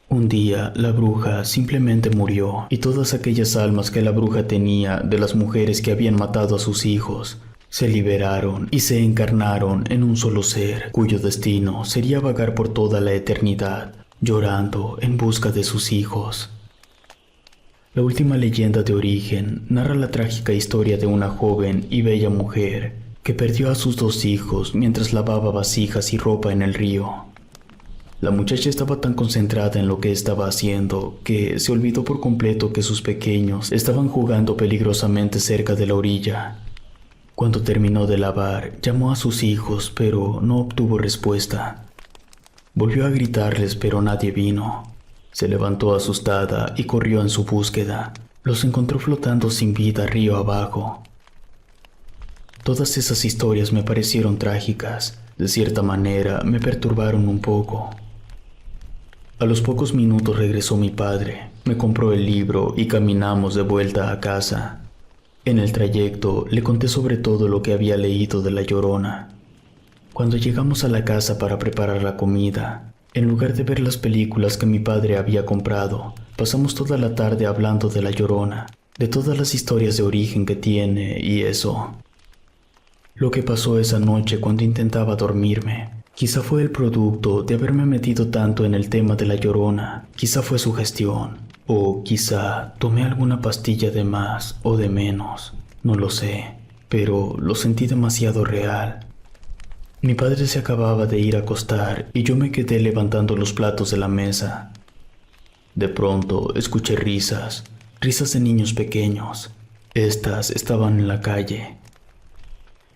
Un día, la bruja simplemente murió y todas aquellas almas que la bruja tenía de las mujeres que habían matado a sus hijos se liberaron y se encarnaron en un solo ser, cuyo destino sería vagar por toda la eternidad, llorando en busca de sus hijos. La última leyenda de origen narra la trágica historia de una joven y bella mujer que perdió a sus 2 hijos mientras lavaba vasijas y ropa en el río. La muchacha estaba tan concentrada en lo que estaba haciendo que se olvidó por completo que sus pequeños estaban jugando peligrosamente cerca de la orilla. Cuando terminó de lavar, llamó a sus hijos, pero no obtuvo respuesta. Volvió a gritarles, pero nadie vino. Se levantó asustada y corrió en su búsqueda. Los encontró flotando sin vida río abajo. Todas esas historias me parecieron trágicas. De cierta manera, me perturbaron un poco. A los pocos minutos regresó mi padre, me compró el libro y caminamos de vuelta a casa. En el trayecto le conté sobre todo lo que había leído de La Llorona. Cuando llegamos a la casa para preparar la comida, en lugar de ver las películas que mi padre había comprado, pasamos toda la tarde hablando de La Llorona, de todas las historias de origen que tiene y eso. Lo que pasó esa noche cuando intentaba dormirme, quizá fue el producto de haberme metido tanto en el tema de La Llorona, quizá fue sugestión. O quizá tomé alguna pastilla de más o de menos, no lo sé, pero lo sentí demasiado real. Mi padre se acababa de ir a acostar y yo me quedé levantando los platos de la mesa. De pronto escuché risas de niños pequeños. Estas estaban en la calle.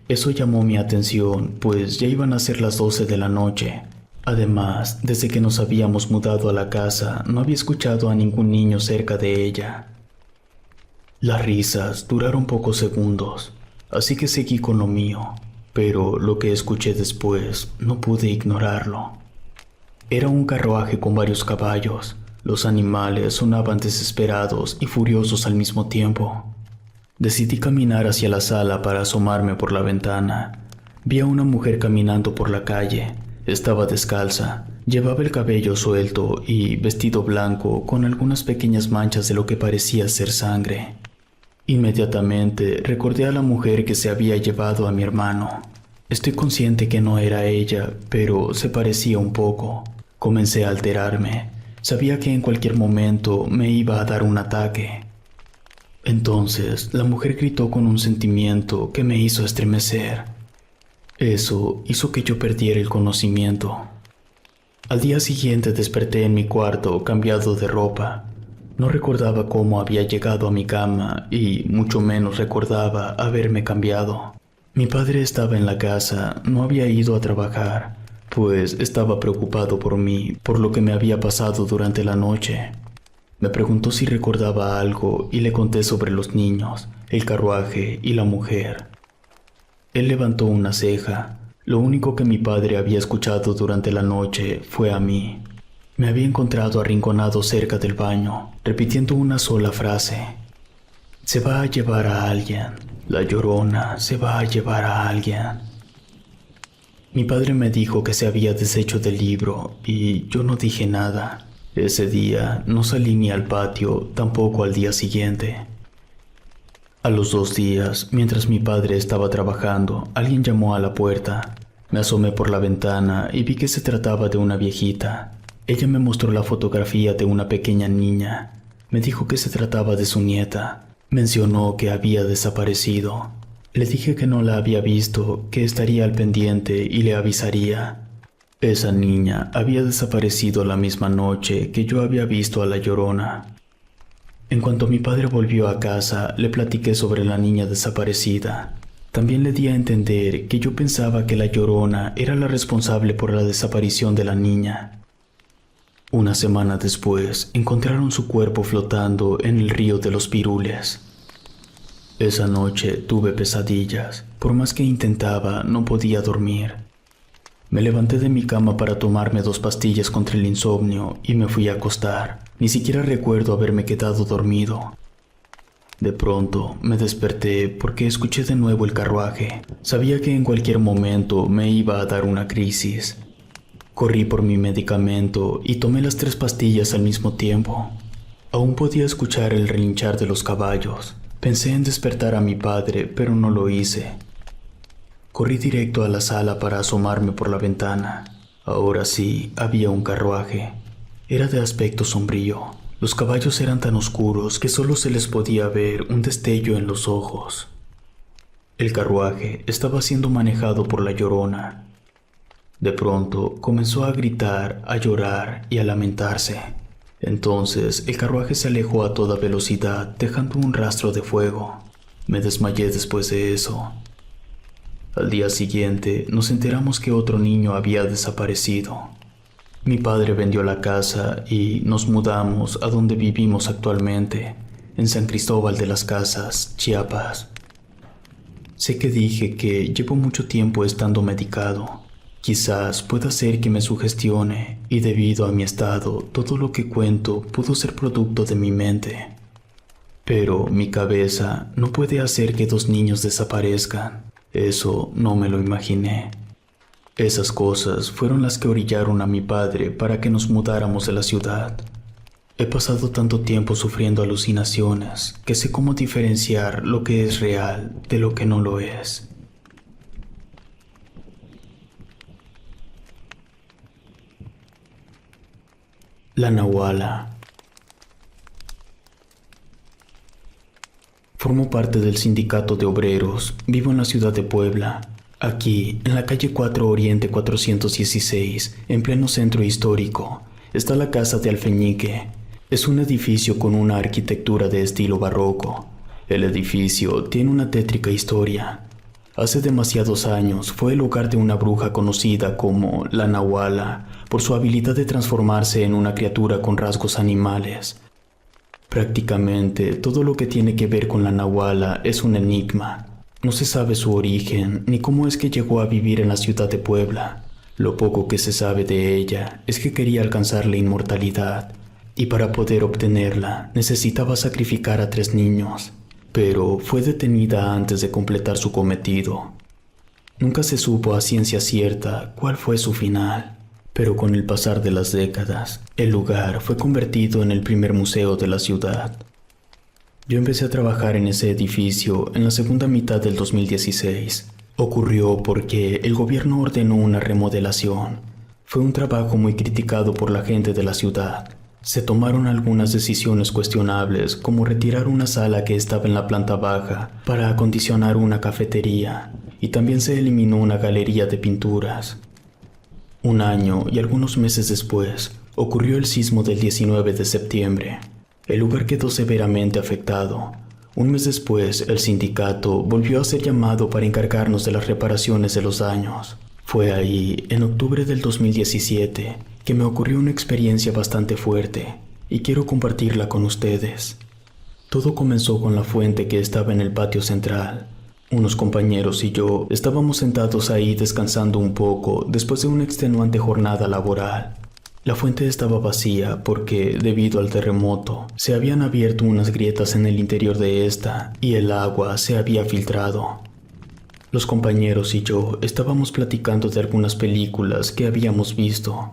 Eso llamó mi atención, pues ya iban a ser las 12 de la noche. Además, desde que nos habíamos mudado a la casa, no había escuchado a ningún niño cerca de ella. Las risas duraron pocos segundos, así que seguí con lo mío, pero lo que escuché después no pude ignorarlo. Era un carruaje con varios caballos. Los animales sonaban desesperados y furiosos al mismo tiempo. Decidí caminar hacia la sala para asomarme por la ventana. Vi a una mujer caminando por la calle. Estaba descalza, llevaba el cabello suelto y vestido blanco con algunas pequeñas manchas de lo que parecía ser sangre. Inmediatamente recordé a la mujer que se había llevado a mi hermano. Estoy consciente que no era ella, pero se parecía un poco. Comencé a alterarme. Sabía que en cualquier momento me iba a dar un ataque. Entonces la mujer gritó con un sentimiento que me hizo estremecer. Eso hizo que yo perdiera el conocimiento. Al día siguiente desperté en mi cuarto cambiado de ropa. No recordaba cómo había llegado a mi cama y mucho menos recordaba haberme cambiado. Mi padre estaba en la casa, no había ido a trabajar, pues estaba preocupado por mí, por lo que me había pasado durante la noche. Me preguntó si recordaba algo y le conté sobre los niños, el carruaje y la mujer. Él levantó una ceja. Lo único que mi padre había escuchado durante la noche fue a mí. Me había encontrado arrinconado cerca del baño, repitiendo una sola frase. Se va a llevar a alguien. La Llorona se va a llevar a alguien. Mi padre me dijo que se había deshecho del libro y yo no dije nada. Ese día no salí ni al patio, tampoco al día siguiente. A los 2 días, mientras mi padre estaba trabajando, alguien llamó a la puerta. Me asomé por la ventana y vi que se trataba de una viejita. Ella me mostró la fotografía de una pequeña niña. Me dijo que se trataba de su nieta. Mencionó que había desaparecido. Le dije que no la había visto, que estaría al pendiente y le avisaría. Esa niña había desaparecido la misma noche que yo había visto a La Llorona. En cuanto mi padre volvió a casa, le platiqué sobre la niña desaparecida. También le di a entender que yo pensaba que La Llorona era la responsable por la desaparición de la niña. Una semana después, encontraron su cuerpo flotando en el río de los Pirules. Esa noche tuve pesadillas. Por más que intentaba, no podía dormir. Me levanté de mi cama para tomarme 2 pastillas contra el insomnio y me fui a acostar. Ni siquiera recuerdo haberme quedado dormido. De pronto me desperté porque escuché de nuevo el carruaje. Sabía que en cualquier momento me iba a dar una crisis. Corrí por mi medicamento y tomé las 3 pastillas al mismo tiempo. Aún podía escuchar el relinchar de los caballos. Pensé en despertar a mi padre, pero no lo hice. Corrí directo a la sala para asomarme por la ventana. Ahora sí, había un carruaje. Era de aspecto sombrío. Los caballos eran tan oscuros que solo se les podía ver un destello en los ojos. El carruaje estaba siendo manejado por La Llorona. De pronto comenzó a gritar, a llorar y a lamentarse. Entonces el carruaje se alejó a toda velocidad, dejando un rastro de fuego. Me desmayé después de eso. Al día siguiente nos enteramos que otro niño había desaparecido. Mi padre vendió la casa y nos mudamos a donde vivimos actualmente, en San Cristóbal de las Casas, Chiapas. Sé que dije que llevo mucho tiempo estando medicado. Quizás pueda ser que me sugestione y debido a mi estado, todo lo que cuento pudo ser producto de mi mente. Pero mi cabeza no puede hacer que 2 niños desaparezcan. Eso no me lo imaginé. Esas cosas fueron las que orillaron a mi padre para que nos mudáramos de la ciudad. He pasado tanto tiempo sufriendo alucinaciones que sé cómo diferenciar lo que es real de lo que no lo es. La Nahuala. Formo parte del sindicato de obreros. Vivo en la ciudad de Puebla. Aquí, en la calle 4 Oriente 416, en pleno centro histórico, está la Casa de Alfeñique. Es un edificio con una arquitectura de estilo barroco. El edificio tiene una tétrica historia. Hace demasiados años fue el hogar de una bruja conocida como la Nahuala por su habilidad de transformarse en una criatura con rasgos animales. Prácticamente todo lo que tiene que ver con la Nahuala es un enigma. No se sabe su origen ni cómo es que llegó a vivir en la ciudad de Puebla. Lo poco que se sabe de ella es que quería alcanzar la inmortalidad y para poder obtenerla necesitaba sacrificar a 3 niños. Pero fue detenida antes de completar su cometido. Nunca se supo a ciencia cierta cuál fue su final, pero con el pasar de las décadas, el lugar fue convertido en el primer museo de la ciudad. Yo empecé a trabajar en ese edificio en la segunda mitad del 2016. Ocurrió porque el gobierno ordenó una remodelación. Fue un trabajo muy criticado por la gente de la ciudad. Se tomaron algunas decisiones cuestionables, como retirar una sala que estaba en la planta baja para acondicionar una cafetería, y también se eliminó una galería de pinturas. Un año y algunos meses después, ocurrió el sismo del 19 de septiembre. El lugar quedó severamente afectado. Un mes después, el sindicato volvió a ser llamado para encargarnos de las reparaciones de los daños. Fue ahí, en octubre del 2017, que me ocurrió una experiencia bastante fuerte y quiero compartirla con ustedes. Todo comenzó con la fuente que estaba en el patio central. Unos compañeros y yo estábamos sentados ahí descansando un poco después de una extenuante jornada laboral. La fuente estaba vacía porque, debido al terremoto, se habían abierto unas grietas en el interior de esta y el agua se había filtrado. Los compañeros y yo estábamos platicando de algunas películas que habíamos visto.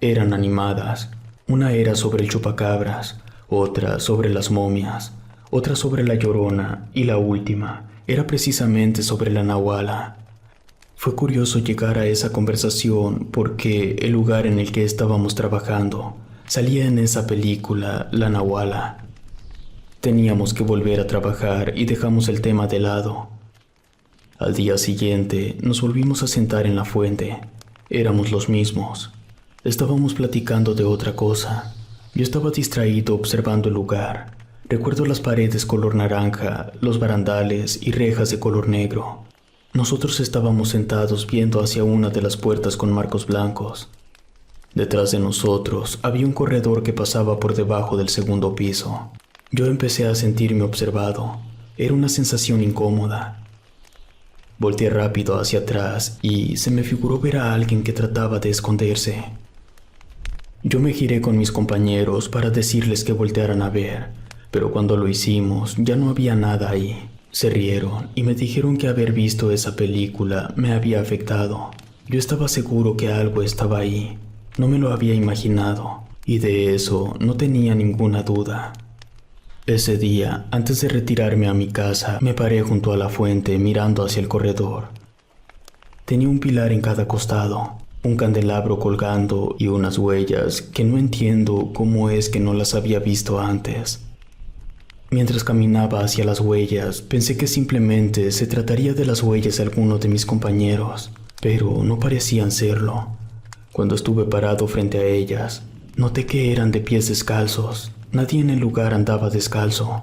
Eran animadas. Una era sobre el chupacabras, otra sobre las momias, otra sobre la Llorona y la última era precisamente sobre la Nahuala. Fue curioso llegar a esa conversación porque el lugar en el que estábamos trabajando salía en esa película, la Nahuala. Teníamos que volver a trabajar y dejamos el tema de lado. Al día siguiente nos volvimos a sentar en la fuente. Éramos los mismos. Estábamos platicando de otra cosa. Yo estaba distraído observando el lugar. Recuerdo las paredes color naranja, los barandales y rejas de color negro. Nosotros estábamos sentados viendo hacia una de las puertas con marcos blancos. Detrás de nosotros había un corredor que pasaba por debajo del segundo piso. Yo empecé a sentirme observado. Era una sensación incómoda. Volteé rápido hacia atrás y se me figuró ver a alguien que trataba de esconderse. Yo me giré con mis compañeros para decirles que voltearan a ver, pero cuando lo hicimos ya no había nada ahí. Se rieron y me dijeron que haber visto esa película me había afectado. Yo estaba seguro que algo estaba ahí. No me lo había imaginado y de eso no tenía ninguna duda. Ese día, antes de retirarme a mi casa, me paré junto a la fuente mirando hacia el corredor. Tenía un pilar en cada costado, un candelabro colgando y unas huellas que no entiendo cómo es que no las había visto antes. Mientras caminaba hacia las huellas, pensé que simplemente se trataría de las huellas de alguno de mis compañeros, pero no parecían serlo. Cuando estuve parado frente a ellas, noté que eran de pies descalzos. Nadie en el lugar andaba descalzo.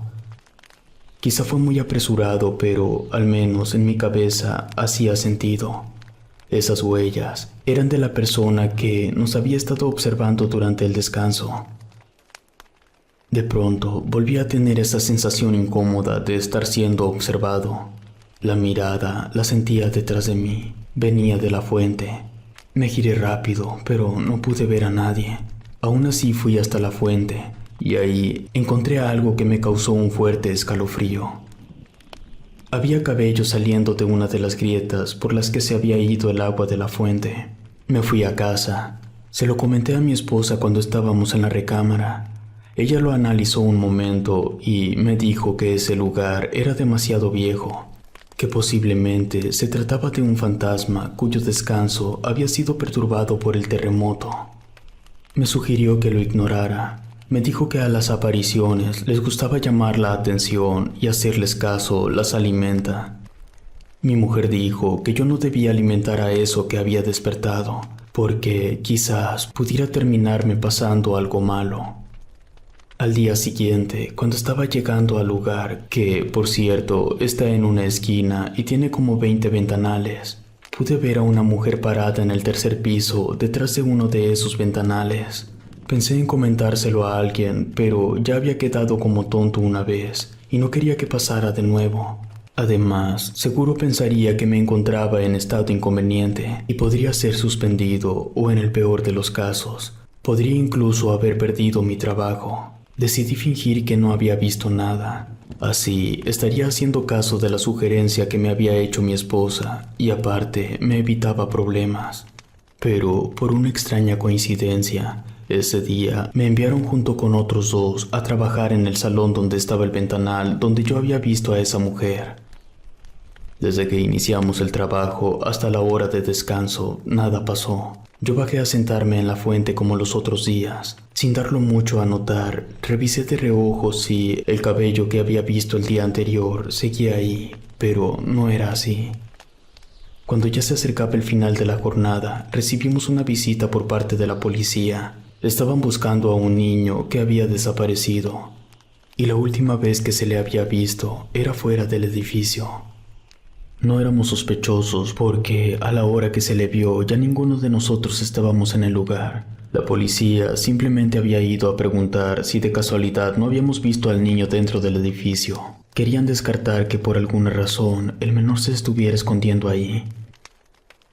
Quizá fue muy apresurado, pero al menos en mi cabeza hacía sentido. Esas huellas eran de la persona que nos había estado observando durante el descanso. De pronto volví a tener esa sensación incómoda de estar siendo observado. La mirada la sentía detrás de mí, venía de la fuente. Me giré rápido, pero no pude ver a nadie. Aún así fui hasta la fuente, y ahí encontré algo que me causó un fuerte escalofrío. Había cabello saliendo de una de las grietas por las que se había ido el agua de la fuente. Me fui a casa. Se lo comenté a mi esposa cuando estábamos en la recámara. Ella lo analizó un momento y me dijo que ese lugar era demasiado viejo, que posiblemente se trataba de un fantasma cuyo descanso había sido perturbado por el terremoto. Me sugirió que lo ignorara. Me dijo que a las apariciones les gustaba llamar la atención y hacerles caso las alimenta. Mi mujer dijo que yo no debía alimentar a eso que había despertado, porque quizás pudiera terminarme pasando algo malo. Al día siguiente, cuando estaba llegando al lugar, que, por cierto, está en una esquina y tiene como 20 ventanales, pude ver a una mujer parada en el tercer piso detrás de uno de esos ventanales. Pensé en comentárselo a alguien, pero ya había quedado como tonto una vez y no quería que pasara de nuevo. Además, seguro pensaría que me encontraba en estado inconveniente y podría ser suspendido o, en el peor de los casos, podría incluso haber perdido mi trabajo. Decidí fingir que no había visto nada. Así estaría haciendo caso de la sugerencia que me había hecho mi esposa y aparte me evitaba problemas. Pero por una extraña coincidencia, ese día me enviaron junto con otros dos a trabajar en el salón donde estaba el ventanal donde yo había visto a esa mujer. Desde que iniciamos el trabajo hasta la hora de descanso, nada pasó. Yo bajé a sentarme en la fuente como los otros días. Sin darlo mucho a notar, revisé de reojo si el cabello que había visto el día anterior seguía ahí, pero no era así. Cuando ya se acercaba el final de la jornada, recibimos una visita por parte de la policía. Estaban buscando a un niño que había desaparecido, y la última vez que se le había visto era fuera del edificio. No éramos sospechosos porque a la hora que se le vio ya ninguno de nosotros estábamos en el lugar. La policía simplemente había ido a preguntar si de casualidad no habíamos visto al niño dentro del edificio. Querían descartar que por alguna razón el menor se estuviera escondiendo ahí.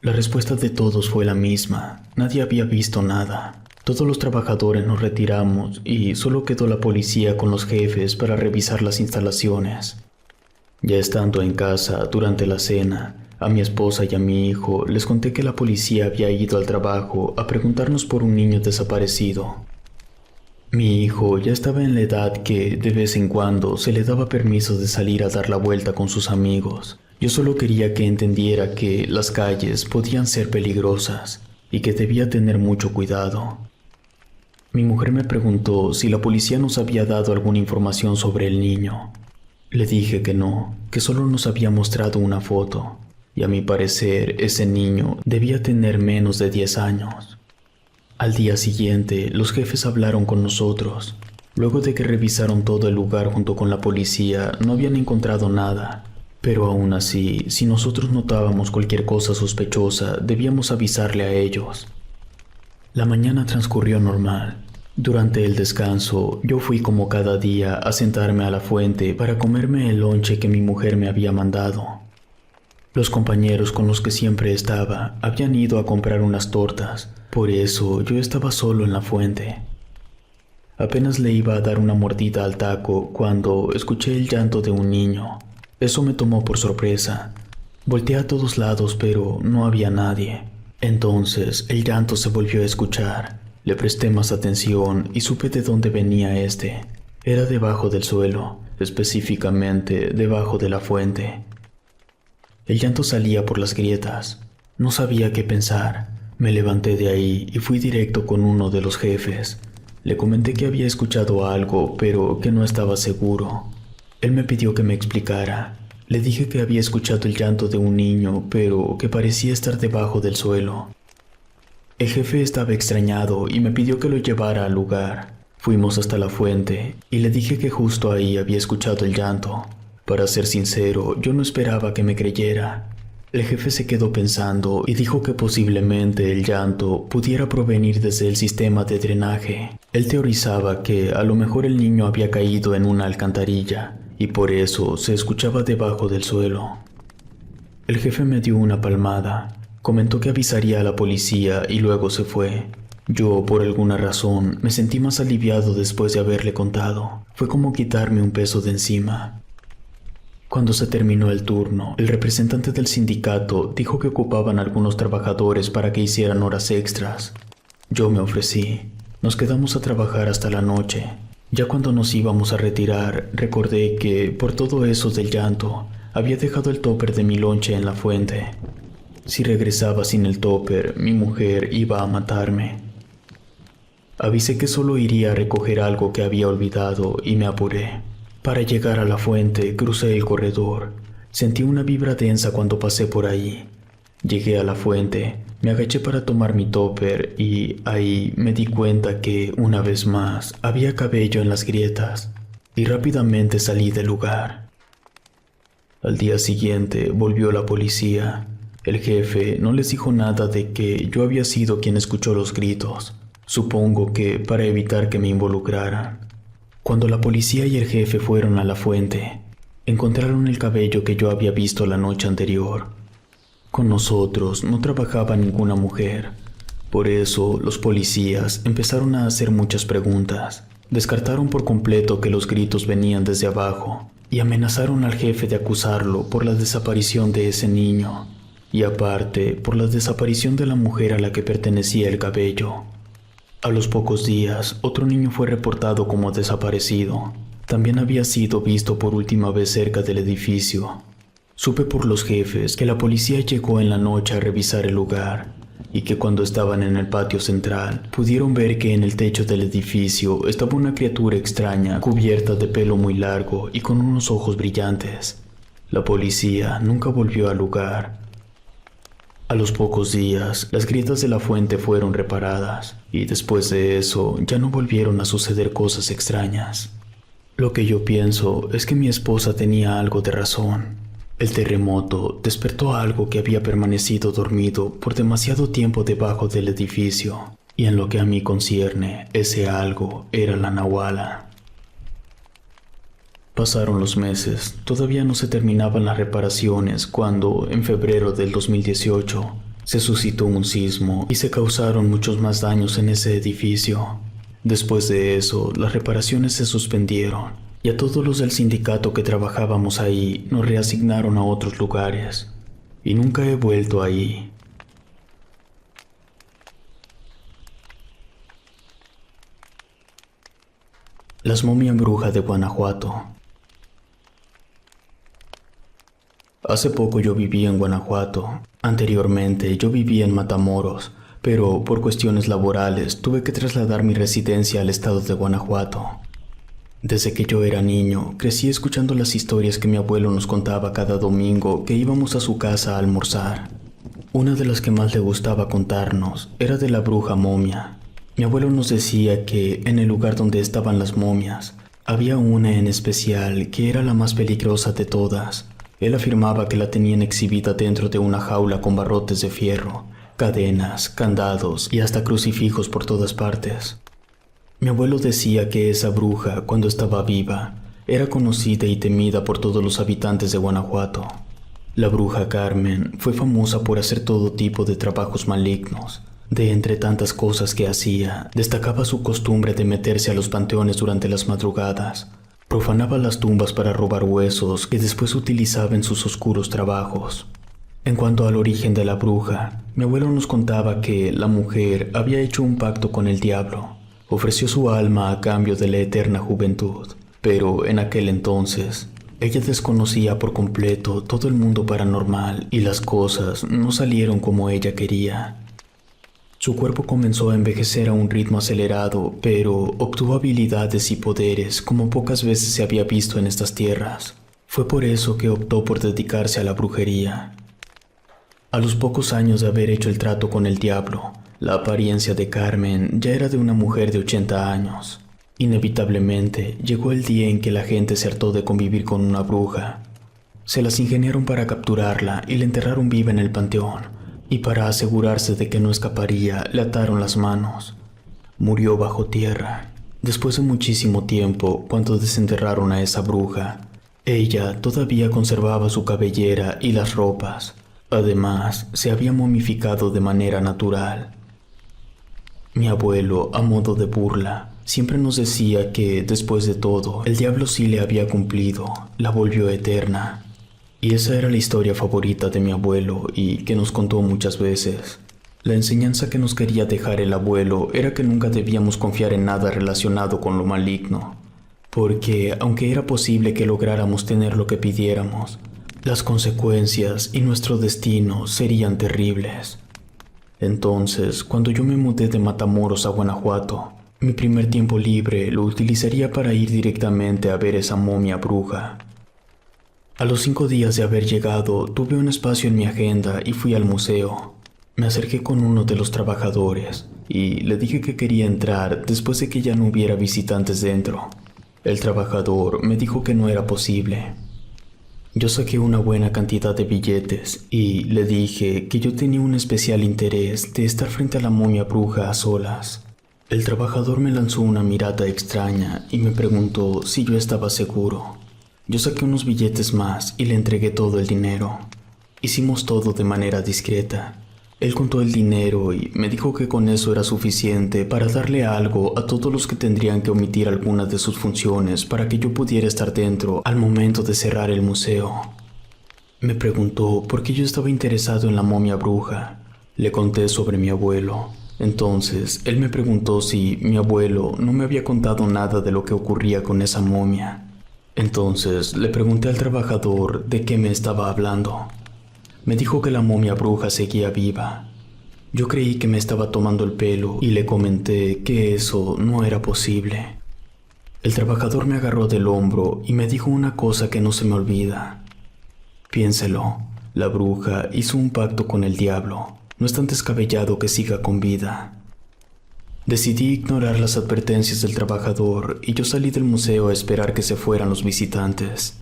La respuesta de todos fue la misma. Nadie había visto nada. Todos los trabajadores nos retiramos y solo quedó la policía con los jefes para revisar las instalaciones. Ya estando en casa durante la cena, a mi esposa y a mi hijo les conté que la policía había ido al trabajo a preguntarnos por un niño desaparecido. Mi hijo ya estaba en la edad que de vez en cuando se le daba permiso de salir a dar la vuelta con sus amigos. Yo solo quería que entendiera que las calles podían ser peligrosas y que debía tener mucho cuidado. Mi mujer me preguntó si la policía nos había dado alguna información sobre el niño. Le dije que no, que solo nos había mostrado una foto, y a mi parecer ese niño debía tener menos de 10 años. Al día siguiente, los jefes hablaron con nosotros. Luego de que revisaron todo el lugar junto con la policía, no habían encontrado nada. Pero aún así, si nosotros notábamos cualquier cosa sospechosa, debíamos avisarle a ellos. La mañana transcurrió normal. Durante el descanso, yo fui como cada día a sentarme a la fuente para comerme el lonche que mi mujer me había mandado. Los compañeros con los que siempre estaba habían ido a comprar unas tortas, por eso yo estaba solo en la fuente. Apenas le iba a dar una mordida al taco cuando escuché el llanto de un niño. Eso me tomó por sorpresa. Volteé a todos lados, pero no había nadie. Entonces el llanto se volvió a escuchar. Le presté más atención y supe de dónde venía este. Era debajo del suelo, específicamente debajo de la fuente. El llanto salía por las grietas. No sabía qué pensar. Me levanté de ahí y fui directo con uno de los jefes. Le comenté que había escuchado algo, pero que no estaba seguro. Él me pidió que me explicara. Le dije que había escuchado el llanto de un niño, pero que parecía estar debajo del suelo. El jefe estaba extrañado y me pidió que lo llevara al lugar. Fuimos hasta la fuente y le dije que justo ahí había escuchado el llanto. Para ser sincero, yo no esperaba que me creyera. El jefe se quedó pensando y dijo que posiblemente el llanto pudiera provenir desde el sistema de drenaje. Él teorizaba que a lo mejor el niño había caído en una alcantarilla y por eso se escuchaba debajo del suelo. El jefe me dio una palmada, comentó que avisaría a la policía y luego se fue. Yo, por alguna razón, me sentí más aliviado después de haberle contado. Fue como quitarme un peso de encima. Cuando se terminó el turno, el representante del sindicato dijo que ocupaban algunos trabajadores para que hicieran horas extras. Yo me ofrecí. Nos quedamos a trabajar hasta la noche. Ya cuando nos íbamos a retirar, recordé que, por todo eso del llanto, había dejado el topper de mi lonche en la fuente. Si regresaba sin el topper, mi mujer iba a matarme. Avisé que solo iría a recoger algo que había olvidado y me apuré. Para llegar a la fuente, crucé el corredor. Sentí una vibra densa cuando pasé por ahí. Llegué a la fuente, me agaché para tomar mi topper y ahí me di cuenta que, una vez más, había cabello en las grietas y rápidamente salí del lugar. Al día siguiente volvió la policía. El jefe no les dijo nada de que yo había sido quien escuchó los gritos. Supongo que para evitar que me involucraran. Cuando la policía y el jefe fueron a la fuente, encontraron el cabello que yo había visto la noche anterior. Con nosotros no trabajaba ninguna mujer. Por eso los policías empezaron a hacer muchas preguntas. Descartaron por completo que los gritos venían desde abajo y amenazaron al jefe de acusarlo por la desaparición de ese niño y aparte por la desaparición de la mujer a la que pertenecía el cabello. A los pocos días, otro niño fue reportado como desaparecido. También había sido visto por última vez cerca del edificio. Supe por los jefes que la policía llegó en la noche a revisar el lugar y que cuando estaban en el patio central pudieron ver que en el techo del edificio estaba una criatura extraña cubierta de pelo muy largo y con unos ojos brillantes. La policía nunca volvió al lugar. A los pocos días, las grietas de la fuente fueron reparadas y después de eso ya no volvieron a suceder cosas extrañas. Lo que yo pienso es que mi esposa tenía algo de razón. El terremoto despertó algo que había permanecido dormido por demasiado tiempo debajo del edificio y en lo que a mí concierne, ese algo era la nahuala. Pasaron los meses, todavía no se terminaban las reparaciones cuando, en febrero del 2018, se suscitó un sismo y se causaron muchos más daños en ese edificio. Después de eso, las reparaciones se suspendieron y a todos los del sindicato que trabajábamos ahí nos reasignaron a otros lugares. Y nunca he vuelto ahí. Las momias brujas de Guanajuato. Hace poco yo vivía en Guanajuato. Anteriormente yo vivía en Matamoros, pero por cuestiones laborales tuve que trasladar mi residencia al estado de Guanajuato. Desde que yo era niño, crecí escuchando las historias que mi abuelo nos contaba cada domingo que íbamos a su casa a almorzar. Una de las que más le gustaba contarnos era de la bruja momia. Mi abuelo nos decía que en el lugar donde estaban las momias, había una en especial que era la más peligrosa de todas. Él afirmaba que la tenían exhibida dentro de una jaula con barrotes de fierro, cadenas, candados y hasta crucifijos por todas partes. Mi abuelo decía que esa bruja, cuando estaba viva, era conocida y temida por todos los habitantes de Guanajuato. La bruja Carmen fue famosa por hacer todo tipo de trabajos malignos. De entre tantas cosas que hacía, destacaba su costumbre de meterse a los panteones durante las madrugadas. Profanaba las tumbas para robar huesos que después utilizaba en sus oscuros trabajos. En cuanto al origen de la bruja, mi abuelo nos contaba que la mujer había hecho un pacto con el diablo. Ofreció su alma a cambio de la eterna juventud, pero en aquel entonces, ella desconocía por completo todo el mundo paranormal y las cosas no salieron como ella quería. Su cuerpo comenzó a envejecer a un ritmo acelerado, pero obtuvo habilidades y poderes como pocas veces se había visto en estas tierras. Fue por eso que optó por dedicarse a la brujería. A los pocos años de haber hecho el trato con el diablo, la apariencia de Carmen ya era de una mujer de 80 años. Inevitablemente, llegó el día en que la gente se hartó de convivir con una bruja. Se las ingeniaron para capturarla y la enterraron viva en el panteón, y para asegurarse de que no escaparía, le ataron las manos. Murió bajo tierra. Después de muchísimo tiempo, cuando desenterraron a esa bruja, ella todavía conservaba su cabellera y las ropas. Además, se había momificado de manera natural. Mi abuelo, a modo de burla, siempre nos decía que, después de todo, el diablo sí le había cumplido, la volvió eterna. Y esa era la historia favorita de mi abuelo y que nos contó muchas veces. La enseñanza que nos quería dejar el abuelo era que nunca debíamos confiar en nada relacionado con lo maligno, porque aunque era posible que lográramos tener lo que pidiéramos, las consecuencias y nuestro destino serían terribles. Entonces, cuando yo me mudé de Matamoros a Guanajuato, mi primer tiempo libre lo utilizaría para ir directamente a ver esa momia bruja. A los 5 días de haber llegado, tuve un espacio en mi agenda y fui al museo. Me acerqué con uno de los trabajadores y le dije que quería entrar después de que ya no hubiera visitantes dentro. El trabajador me dijo que no era posible. Yo saqué una buena cantidad de billetes y le dije que yo tenía un especial interés de estar frente a la momia bruja a solas. El trabajador me lanzó una mirada extraña y me preguntó si yo estaba seguro. Yo saqué unos billetes más y le entregué todo el dinero. Hicimos todo de manera discreta. Él contó el dinero y me dijo que con eso era suficiente para darle algo a todos los que tendrían que omitir algunas de sus funciones para que yo pudiera estar dentro al momento de cerrar el museo. Me preguntó por qué yo estaba interesado en la momia bruja. Le conté sobre mi abuelo. Entonces, él me preguntó si mi abuelo no me había contado nada de lo que ocurría con esa momia. Entonces, le pregunté al trabajador de qué me estaba hablando. Me dijo que la momia bruja seguía viva. Yo creí que me estaba tomando el pelo y le comenté que eso no era posible. El trabajador me agarró del hombro y me dijo una cosa que no se me olvida. Piénselo, la bruja hizo un pacto con el diablo. No es tan descabellado que siga con vida. Decidí ignorar las advertencias del trabajador y yo salí del museo a esperar que se fueran los visitantes.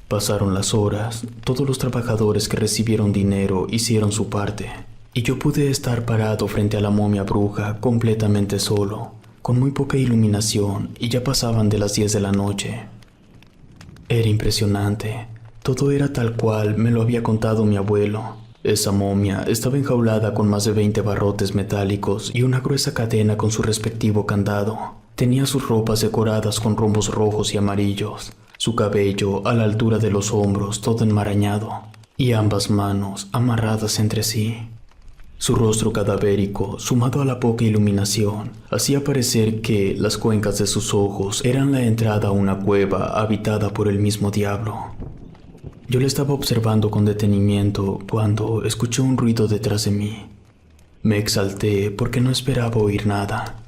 Pasaron las horas, todos los trabajadores que recibieron dinero hicieron su parte, y yo pude estar parado frente a la momia bruja completamente solo, con muy poca iluminación y ya pasaban de las 10 de la noche. Era impresionante, todo era tal cual me lo había contado mi abuelo. Esa momia estaba enjaulada con más de 20 barrotes metálicos y una gruesa cadena con su respectivo candado. Tenía sus ropas decoradas con rombos rojos y amarillos, su cabello a la altura de los hombros todo enmarañado y ambas manos amarradas entre sí. Su rostro cadavérico, sumado a la poca iluminación, hacía parecer que las cuencas de sus ojos eran la entrada a una cueva habitada por el mismo diablo. Yo le estaba observando con detenimiento cuando escuché un ruido detrás de mí. Me exalté porque no esperaba oír nada.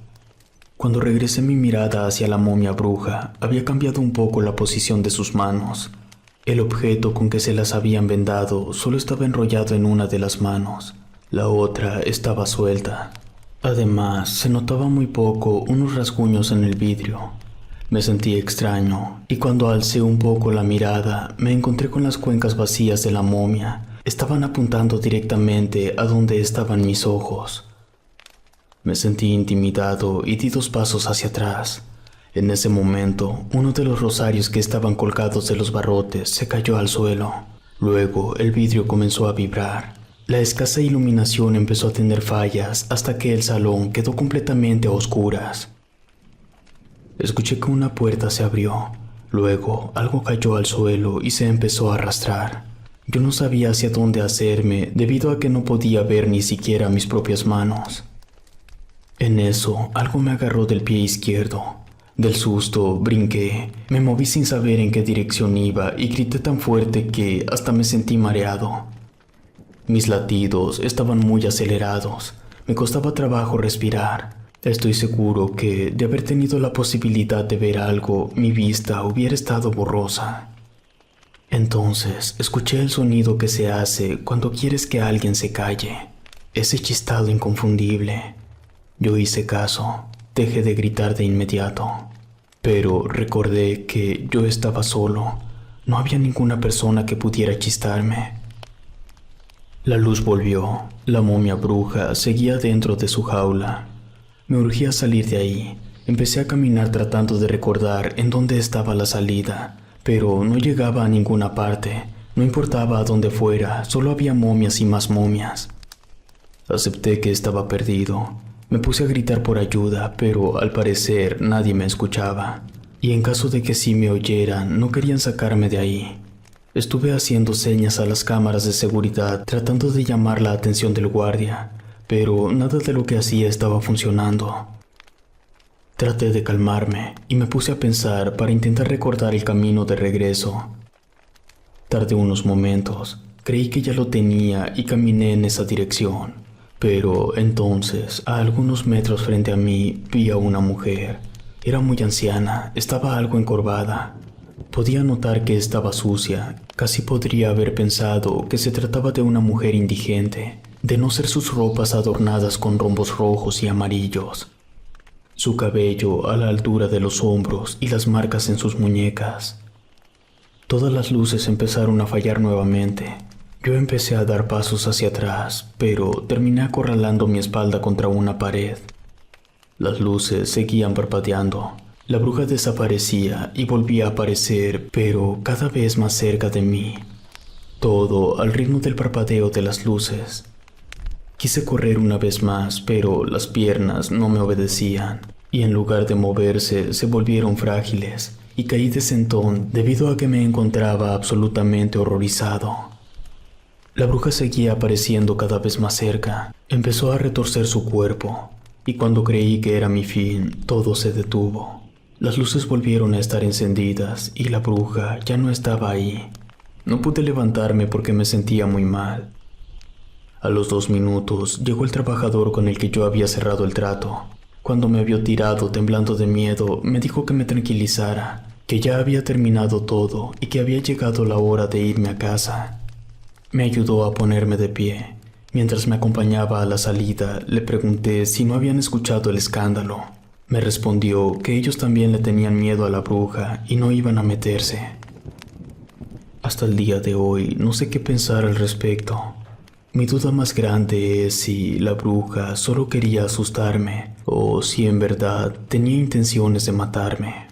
Cuando regresé mi mirada hacia la momia bruja, había cambiado un poco la posición de sus manos. El objeto con que se las habían vendado solo estaba enrollado en una de las manos. La otra estaba suelta. Además, se notaba muy poco unos rasguños en el vidrio. Me sentí extraño, y cuando alcé un poco la mirada, me encontré con las cuencas vacías de la momia. Estaban apuntando directamente a donde estaban mis ojos. Me sentí intimidado y di 2 pasos hacia atrás. En ese momento, uno de los rosarios que estaban colgados de los barrotes se cayó al suelo. Luego, el vidrio comenzó a vibrar. La escasa iluminación empezó a tener fallas hasta que el salón quedó completamente a oscuras. Escuché que una puerta se abrió. Luego, algo cayó al suelo y se empezó a arrastrar. Yo no sabía hacia dónde hacerme debido a que no podía ver ni siquiera mis propias manos. En eso, algo me agarró del pie izquierdo. Del susto, brinqué, me moví sin saber en qué dirección iba y grité tan fuerte que hasta me sentí mareado. Mis latidos estaban muy acelerados. Me costaba trabajo respirar. Estoy seguro que, de haber tenido la posibilidad de ver algo, mi vista hubiera estado borrosa. Entonces, escuché el sonido que se hace cuando quieres que alguien se calle. Ese chistado inconfundible. Yo hice caso. dejé de gritar de inmediato. Pero recordé que yo estaba solo. No había ninguna persona que pudiera chistarme. La luz volvió. La momia bruja seguía dentro de su jaula. Me urgía salir de ahí. Empecé a caminar tratando de recordar en dónde estaba la salida, pero no llegaba a ninguna parte. No importaba a dónde fuera, solo había momias y más momias. Acepté que estaba perdido. Me puse a gritar por ayuda, pero al parecer nadie me escuchaba. Y en caso de que sí me oyeran, no querían sacarme de ahí. Estuve haciendo señas a las cámaras de seguridad, tratando de llamar la atención del guardia, pero nada de lo que hacía estaba funcionando. Traté de calmarme y me puse a pensar para intentar recordar el camino de regreso. Tardé unos momentos, creí que ya lo tenía y caminé en esa dirección. Pero entonces, a algunos metros frente a mí, vi a una mujer. Era muy anciana, estaba algo encorvada. Podía notar que estaba sucia. Casi podría haber pensado que se trataba de una mujer indigente, de no ser sus ropas adornadas con rombos rojos y amarillos. Su cabello a la altura de los hombros y las marcas en sus muñecas. Todas las luces empezaron a fallar nuevamente. Yo empecé a dar pasos hacia atrás, pero terminé acorralando mi espalda contra una pared. Las luces seguían parpadeando. La bruja desaparecía y volvía a aparecer, pero cada vez más cerca de mí. Todo al ritmo del parpadeo de las luces. Quise correr una vez más, pero las piernas no me obedecían, y en lugar de moverse se volvieron frágiles, y caí de sentón debido a que me encontraba absolutamente horrorizado. La bruja seguía apareciendo cada vez más cerca. Empezó a retorcer su cuerpo, y cuando creí que era mi fin, todo se detuvo. Las luces volvieron a estar encendidas y la bruja ya no estaba ahí. No pude levantarme porque me sentía muy mal. A los 2 minutos llegó el trabajador con el que yo había cerrado el trato. Cuando me vio tirado, temblando de miedo, me dijo que me tranquilizara, que ya había terminado todo y que había llegado la hora de irme a casa. Me ayudó a ponerme de pie. Mientras me acompañaba a la salida, le pregunté si no habían escuchado el escándalo. Me respondió que ellos también le tenían miedo a la bruja y no iban a meterse. Hasta el día de hoy no sé qué pensar al respecto. Mi duda más grande es si la bruja solo quería asustarme o si en verdad tenía intenciones de matarme.